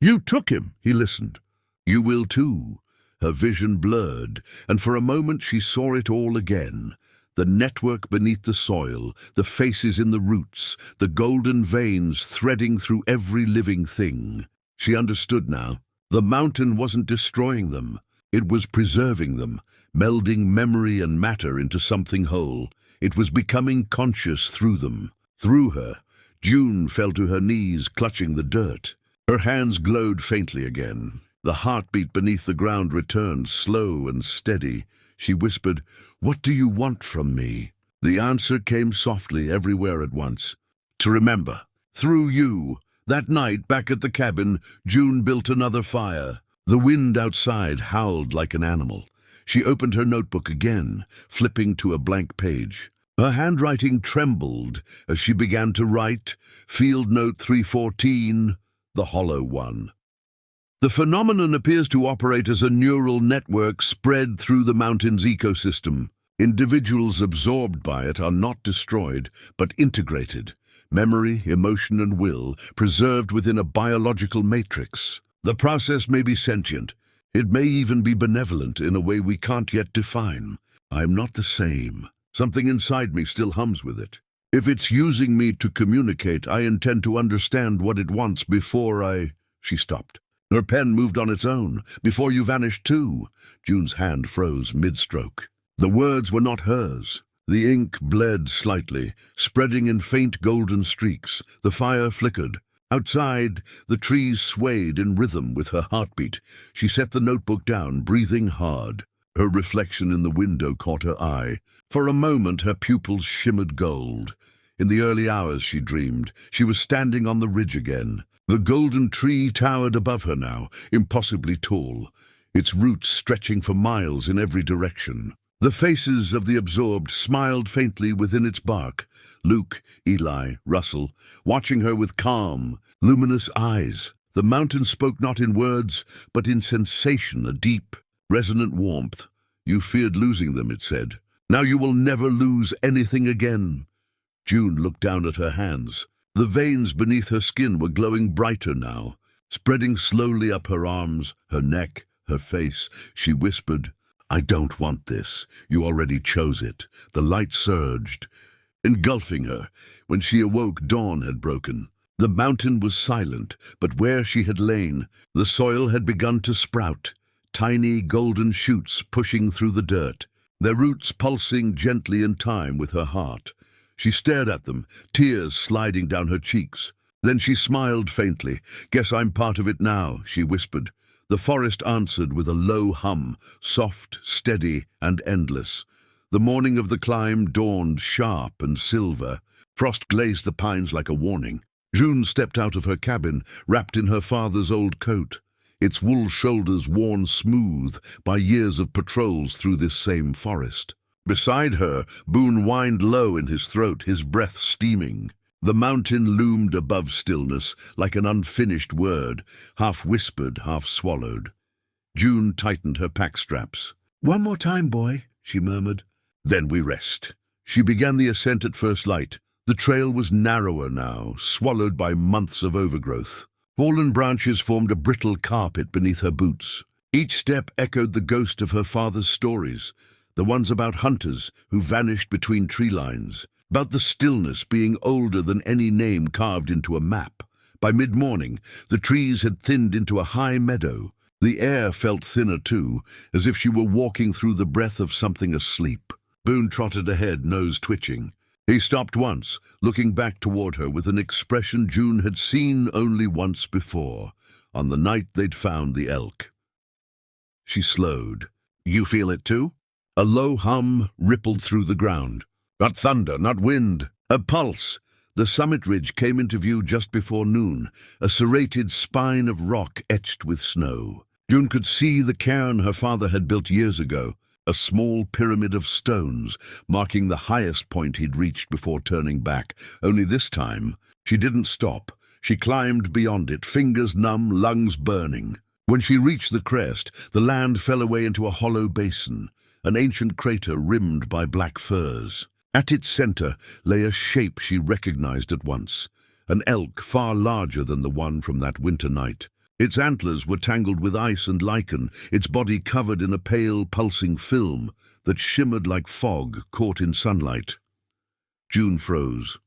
Speaker 1: You took him, he listened. You will too. Her vision blurred, and for a moment she saw it all again. The network beneath the soil, the faces in the roots, the golden veins threading through every living thing. She understood now. The mountain wasn't destroying them. It was preserving them, melding memory and matter into something whole. It was becoming conscious through them. Through her, June fell to her knees, clutching the dirt. Her hands glowed faintly again. The heartbeat beneath the ground returned, slow and steady. She whispered, What do you want from me? The answer came softly everywhere at once. To remember. Through you. That night, back at the cabin, June built another fire. The wind outside howled like an animal. She opened her notebook again, flipping to a blank page. Her handwriting trembled as she began to write Field Note 314, the hollow one. The phenomenon appears to operate as a neural network spread through the mountain's ecosystem. Individuals absorbed by it are not destroyed, but integrated. Memory, emotion, and will preserved within a biological matrix. The process may be sentient. It may even be benevolent in a way we can't yet define. I am not the same. Something inside me still hums with it. If it's using me to communicate, I intend to understand what it wants before I... She stopped. Her pen moved on its own. Before you vanished too. June's hand froze mid-stroke. The words were not hers. The ink bled slightly, spreading in faint golden streaks. The fire flickered. Outside, the trees swayed in rhythm with her heartbeat. She set the notebook down, breathing hard. Her reflection in the window caught her eye. For a moment, her pupils shimmered gold. In the early hours, she dreamed, she was standing on the ridge again. The golden tree towered above her now, impossibly tall, its roots stretching for miles in every direction. The faces of the absorbed smiled faintly within its bark. Luke, Eli, Russell, watching her with calm, luminous eyes. The mountain spoke not in words, but in sensation, a deep, resonant warmth. You feared losing them, it said. Now you will never lose anything again. June looked down at her hands. The veins beneath her skin were glowing brighter now, spreading slowly up her arms, her neck, her face. She whispered, I don't want this. You already chose it. The light surged, engulfing her. When she awoke, dawn had broken. The mountain was silent, but where she had lain, the soil had begun to sprout, tiny golden shoots pushing through the dirt, their roots pulsing gently in time with her heart. She stared at them, tears sliding down her cheeks. Then she smiled faintly. Guess I'm part of it now, she whispered. The forest answered with a low hum, soft, steady, and endless. The morning of the climb dawned sharp and silver. Frost glazed the pines like a warning. June stepped out of her cabin, wrapped in her father's old coat, its wool shoulders worn smooth by years of patrols through this same forest. Beside her, Boone whined low in his throat, his breath steaming. The mountain loomed above stillness, like an unfinished word, half whispered, half swallowed. June tightened her pack straps. One more time, boy, she murmured. Then we rest. She began the ascent at first light. The trail was narrower now, swallowed by months of overgrowth. Fallen branches formed a brittle carpet beneath her boots. Each step echoed the ghost of her father's stories, the ones about hunters who vanished between tree lines, about the stillness being older than any name carved into a map. By mid-morning, the trees had thinned into a high meadow. The air felt thinner too, as if she were walking through the breath of something asleep. Boone trotted ahead, nose twitching. He stopped once, looking back toward her with an expression June had seen only once before, on the night they'd found the elk. She slowed. You feel it too? A low hum rippled through the ground. Not thunder, not wind, a pulse. The summit ridge came into view just before noon, a serrated spine of rock etched with snow. June could see the cairn her father had built years ago, a small pyramid of stones, marking the highest point he'd reached before turning back. Only this time, she didn't stop. She climbed beyond it, fingers numb, lungs burning. When she reached the crest, the land fell away into a hollow basin, an ancient crater rimmed by black firs. At its center lay a shape she recognized at once, an elk far larger than the one from that winter night. Its antlers were tangled with ice and lichen, its body covered in a pale, pulsing film that shimmered like fog caught in sunlight. June froze.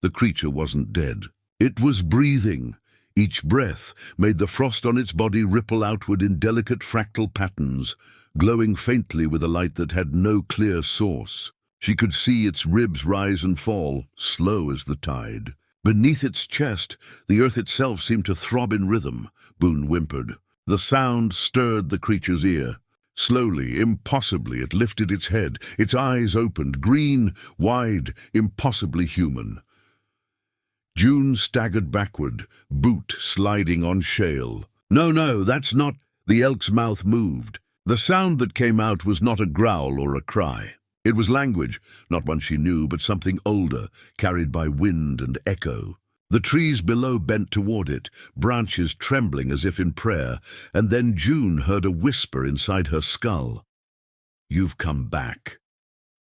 Speaker 1: The creature wasn't dead. It was breathing. Each breath made the frost on its body ripple outward in delicate fractal patterns, glowing faintly with a light that had no clear source. She could see its ribs rise and fall, slow as the tide. Beneath its chest, the earth itself seemed to throb in rhythm. Boone whimpered. The sound stirred the creature's ear. Slowly, impossibly, it lifted its head. Its eyes opened, green, wide, impossibly human. June staggered backward, boot sliding on shale. No, that's not... The elk's mouth moved. The sound that came out was not a growl or a cry. It was language, not one she knew, but something older, carried by wind and echo. The trees below bent toward it, branches trembling as if in prayer, and then June heard a whisper inside her skull. "You've come back."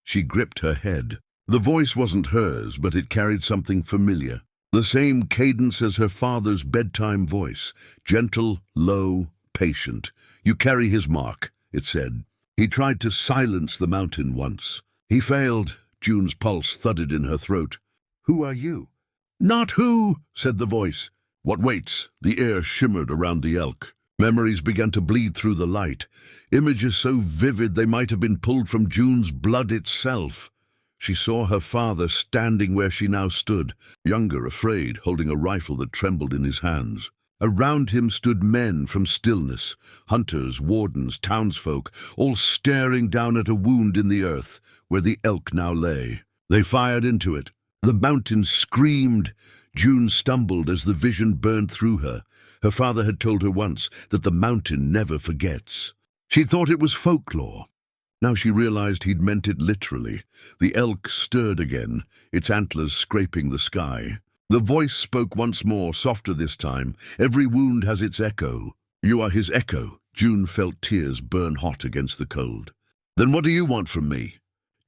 Speaker 1: She gripped her head. The voice wasn't hers, but it carried something familiar. The same cadence as her father's bedtime voice, gentle, low, patient. "You carry his mark," it said. "He tried to silence the mountain once. He failed." June's pulse thudded in her throat. "Who are you?" "Not who," said the voice. "What waits?" The air shimmered around the elk. Memories began to bleed through the light. Images so vivid they might have been pulled from June's blood itself. She saw her father standing where she now stood, younger, afraid, holding a rifle that trembled in his hands. Around him stood men from Stillness, hunters, wardens, townsfolk, all staring down at a wound in the earth, where the elk now lay. They fired into it. The mountain screamed. June stumbled as the vision burned through her. Her father had told her once that the mountain never forgets. She'd thought it was folklore. Now she realized he'd meant it literally. The elk stirred again, its antlers scraping the sky. The voice spoke once more, softer this time. "Every wound has its echo. You are his echo." June felt tears burn hot against the cold. "Then what do you want from me?"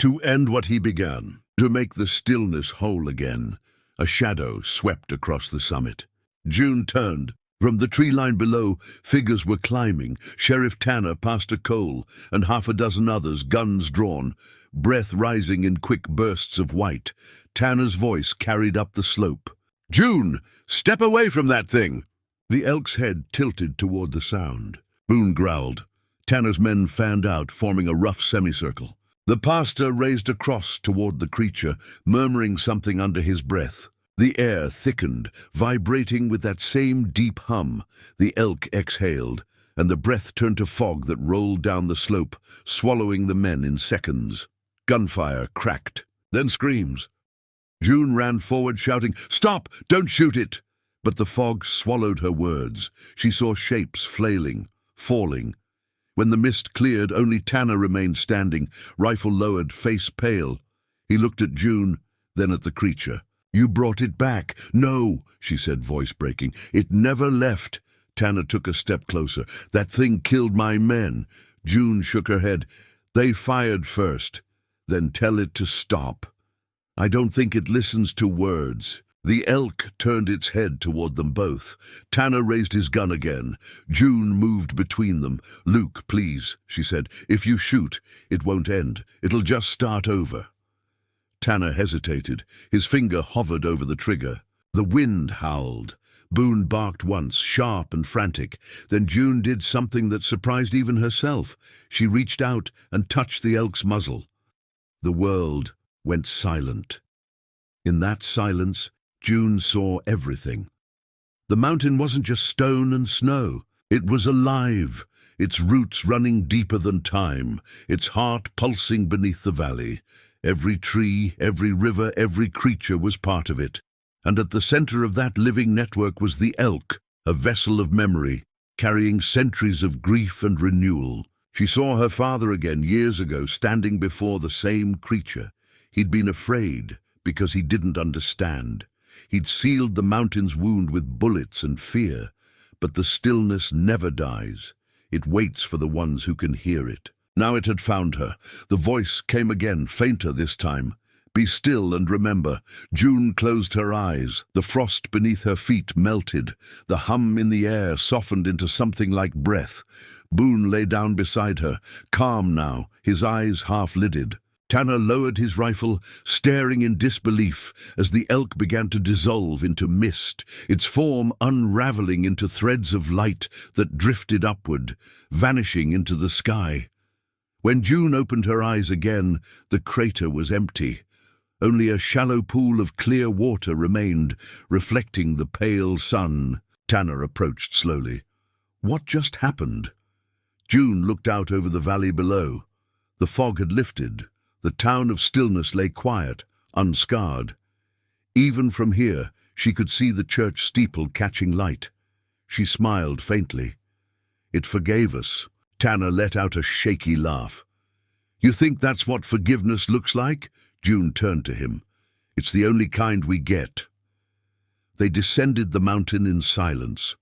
Speaker 1: "To end what he began. To make the stillness whole again." A shadow swept across the summit. June turned. From the tree line below, figures were climbing. Sheriff Tanner, Pastor Cole, and half a dozen others, guns drawn, breath rising in quick bursts of white. Tanner's voice carried up the slope. "June, step away from that thing!" The elk's head tilted toward the sound. Boone growled. Tanner's men fanned out, forming a rough semicircle. The pastor raised a cross toward the creature, murmuring something under his breath. The air thickened, vibrating with that same deep hum. The elk exhaled, and the breath turned to fog that rolled down the slope, swallowing the men in seconds. Gunfire cracked, then screams. June ran forward, shouting, "Stop! Don't shoot it!" But the fog swallowed her words. She saw shapes flailing, falling. When the mist cleared, only Tanner remained standing, rifle lowered, face pale. He looked at June, then at the creature. "You brought it back." "No," she said, voice breaking. "It never left." Tanner took a step closer. "That thing killed my men." June shook her head. "They fired first. Then tell it to stop. I don't think it listens to words." The elk turned its head toward them both. Tanner raised his gun again. June moved between them. "Luke, please," she said. "If you shoot, it won't end. It'll just start over." Tanner hesitated. His finger hovered over the trigger. The wind howled. Boone barked once, sharp and frantic. Then June did something that surprised even herself. She reached out and touched the elk's muzzle. The world went silent. In that silence, June saw everything. The mountain wasn't just stone and snow. It was alive, its roots running deeper than time, its heart pulsing beneath the valley. Every tree, every river, every creature was part of it. And at the center of that living network was the elk, a vessel of memory, carrying centuries of grief and renewal. She saw her father again years ago, standing before the same creature. He'd been afraid because he didn't understand. He'd sealed the mountain's wound with bullets and fear. But the stillness never dies. It waits for the ones who can hear it. Now it had found her. The voice came again, fainter this time. "Be still and remember." June closed her eyes. The frost beneath her feet melted. The hum in the air softened into something like breath. Boone lay down beside her, calm now, his eyes half-lidded. Tanner lowered his rifle, staring in disbelief as the elk began to dissolve into mist, its form unraveling into threads of light that drifted upward, vanishing into the sky. When June opened her eyes again, the crater was empty. Only a shallow pool of clear water remained, reflecting the pale sun. Tanner approached slowly. What just happened? June looked out over the valley below. The fog had lifted. The town of Stillness lay quiet, unscarred. Even from here, she could see the church steeple catching light. She smiled faintly. "It forgave us." Tanner let out a shaky laugh. You think that's what forgiveness looks like? June turned to him. It's the only kind we get. They descended the mountain in silence.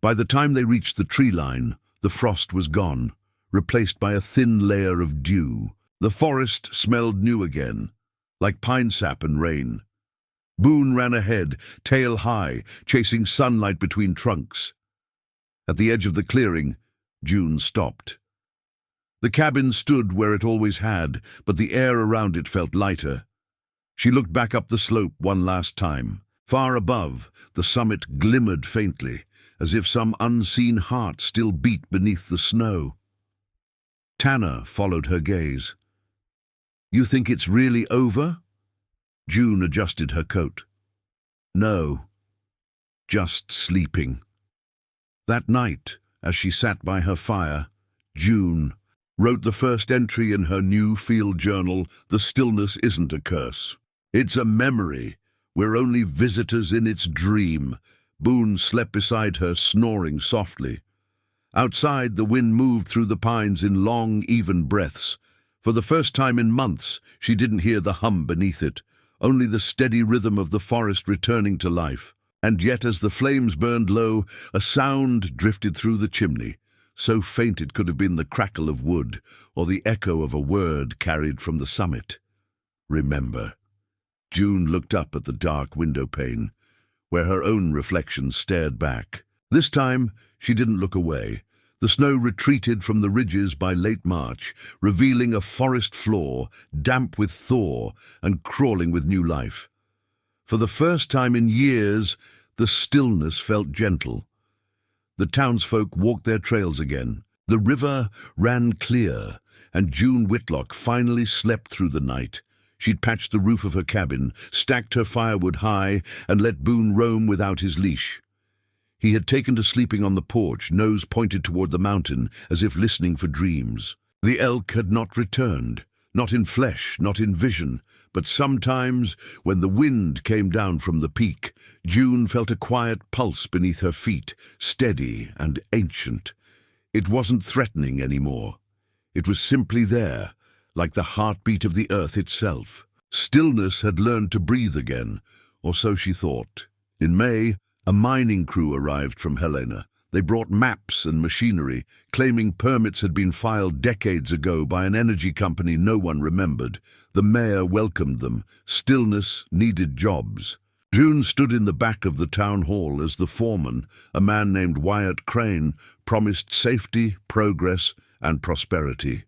Speaker 1: By the time they reached the tree line, the frost was gone, replaced by a thin layer of dew. The forest smelled new again, like pine sap and rain. Boone ran ahead, tail high, chasing sunlight between trunks. At the edge of the clearing, June stopped. The cabin stood where it always had, but the air around it felt lighter. She looked back up the slope one last time. Far above, the summit glimmered faintly, as if some unseen heart still beat beneath the snow. Tanner followed her gaze. You think it's really over? June adjusted her coat. No, just sleeping. That night, as she sat by her fire, June wrote the first entry in her new field journal, "The stillness isn't a curse. It's a memory. We're only visitors in its dream." Boone slept beside her, snoring softly. Outside, the wind moved through the pines in long, even breaths. For the first time in months, she didn't hear the hum beneath it, only the steady rhythm of the forest returning to life. And yet, as the flames burned low, a sound drifted through the chimney, so faint it could have been the crackle of wood or the echo of a word carried from the summit. Remember. June looked up at the dark window pane, where her own reflection stared back. This time, she didn't look away. The snow retreated from the ridges by late March, revealing a forest floor, damp with thaw and crawling with new life. For the first time in years, the stillness felt gentle. The townsfolk walked their trails again. The river ran clear, and June Whitlock finally slept through the night. She'd patched the roof of her cabin, stacked her firewood high, and let Boone roam without his leash. He had taken to sleeping on the porch, nose pointed toward the mountain, as if listening for dreams. The elk had not returned, not in flesh, not in vision, but sometimes, when the wind came down from the peak, June felt a quiet pulse beneath her feet, steady and ancient. It wasn't threatening anymore. It was simply there, like the heartbeat of the earth itself. Stillness had learned to breathe again, or so she thought. In May, a mining crew arrived from Helena. They brought maps and machinery, claiming permits had been filed decades ago by an energy company no one remembered. The mayor welcomed them. Stillness needed jobs. June stood in the back of the town hall as the foreman, a man named Wyatt Crane, promised safety, progress, and prosperity.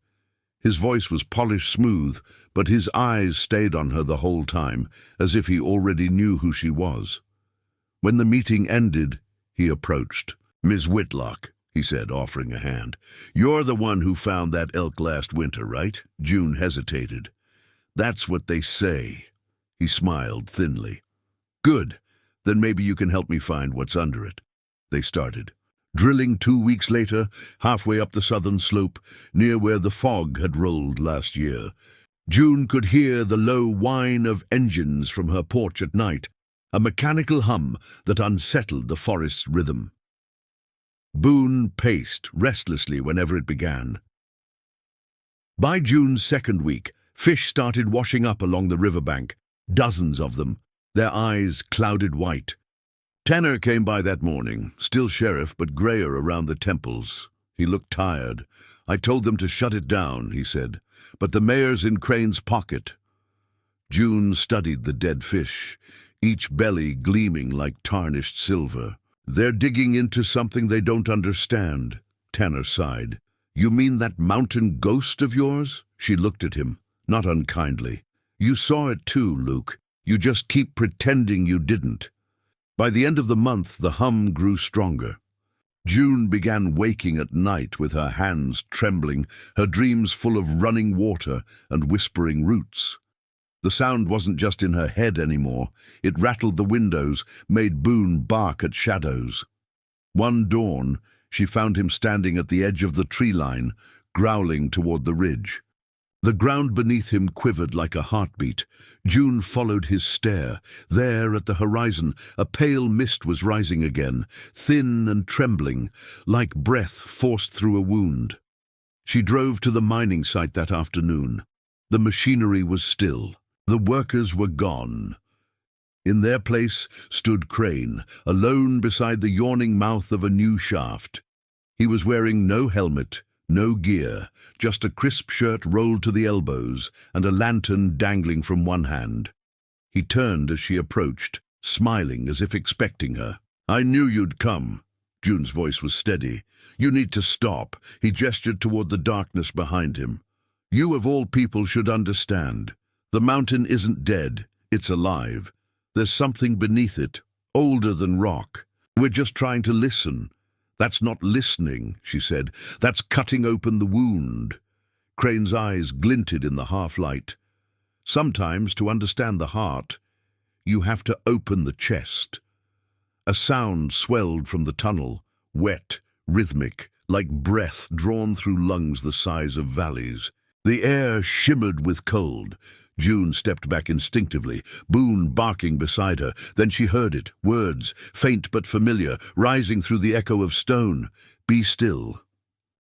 Speaker 1: His voice was polished smooth, but his eyes stayed on her the whole time, as if he already knew who she was. When the meeting ended, he approached. "Miss Whitlock," he said, offering a hand. "You're the one who found that elk last winter, right?" June hesitated. "That's what they say." He smiled thinly. "Good. Then maybe you can help me find what's under it." They started. Drilling 2 weeks later, halfway up the southern slope, near where the fog had rolled last year. June could hear the low whine of engines from her porch at night, a mechanical hum that unsettled the forest's rhythm. Boone paced restlessly whenever it began. By June's second week, fish started washing up along the riverbank, dozens of them, their eyes clouded white. Tanner came by that morning, still sheriff but grayer around the temples. He looked tired. "I told them to shut it down," he said, "but the mayor's in Crane's pocket." June studied the dead fish, each belly gleaming like tarnished silver. "They're digging into something they don't understand," Tanner sighed. "You mean that mountain ghost of yours?" She looked at him, not unkindly. "You saw it too, Luke. You just keep pretending you didn't." By the end of the month, the hum grew stronger. June began waking at night with her hands trembling, her dreams full of running water and whispering roots. The sound wasn't just in her head anymore. It rattled the windows, made Boone bark at shadows. One dawn, she found him standing at the edge of the tree line, growling toward the ridge. The ground beneath him quivered like a heartbeat. June followed his stare. There, at the horizon, a pale mist was rising again, thin and trembling, like breath forced through a wound. She drove to the mining site that afternoon. The machinery was still. The workers were gone. In their place stood Crane, alone beside the yawning mouth of a new shaft. He was wearing no helmet, no gear, just a crisp shirt rolled to the elbows and a lantern dangling from one hand. He turned as she approached, smiling as if expecting her. "I knew you'd come." June's voice was steady. "You need to stop." He gestured toward the darkness behind him. "You of all people should understand. The mountain isn't dead, it's alive. There's something beneath it, older than rock. We're just trying to listen." "That's not listening," she said. "That's cutting open the wound." Crane's eyes glinted in the half-light. "Sometimes, to understand the heart, you have to open the chest." A sound swelled from the tunnel, wet, rhythmic, like breath drawn through lungs the size of valleys. The air shimmered with cold. June stepped back instinctively, Boone barking beside her. Then she heard it, words, faint but familiar, rising through the echo of stone. "Be still."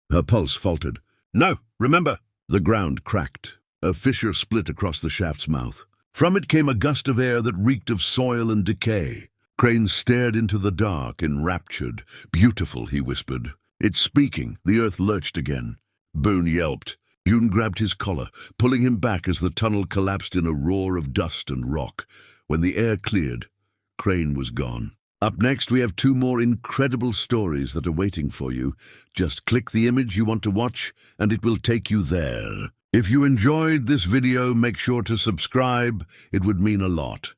Speaker 1: Her pulse faltered. "No, remember!" The ground cracked. A fissure split across the shaft's mouth. From it came a gust of air that reeked of soil and decay. Crane stared into the dark, enraptured. "Beautiful," he whispered. "It's speaking." The earth lurched again. Boone yelped. June grabbed his collar, pulling him back as the tunnel collapsed in a roar of dust and rock. When the air cleared, Crane was gone. Up next, we have 2 more incredible stories that are waiting for you. Just click the image you want to watch, and it will take you there. If you enjoyed this video, make sure to subscribe. It would mean a lot.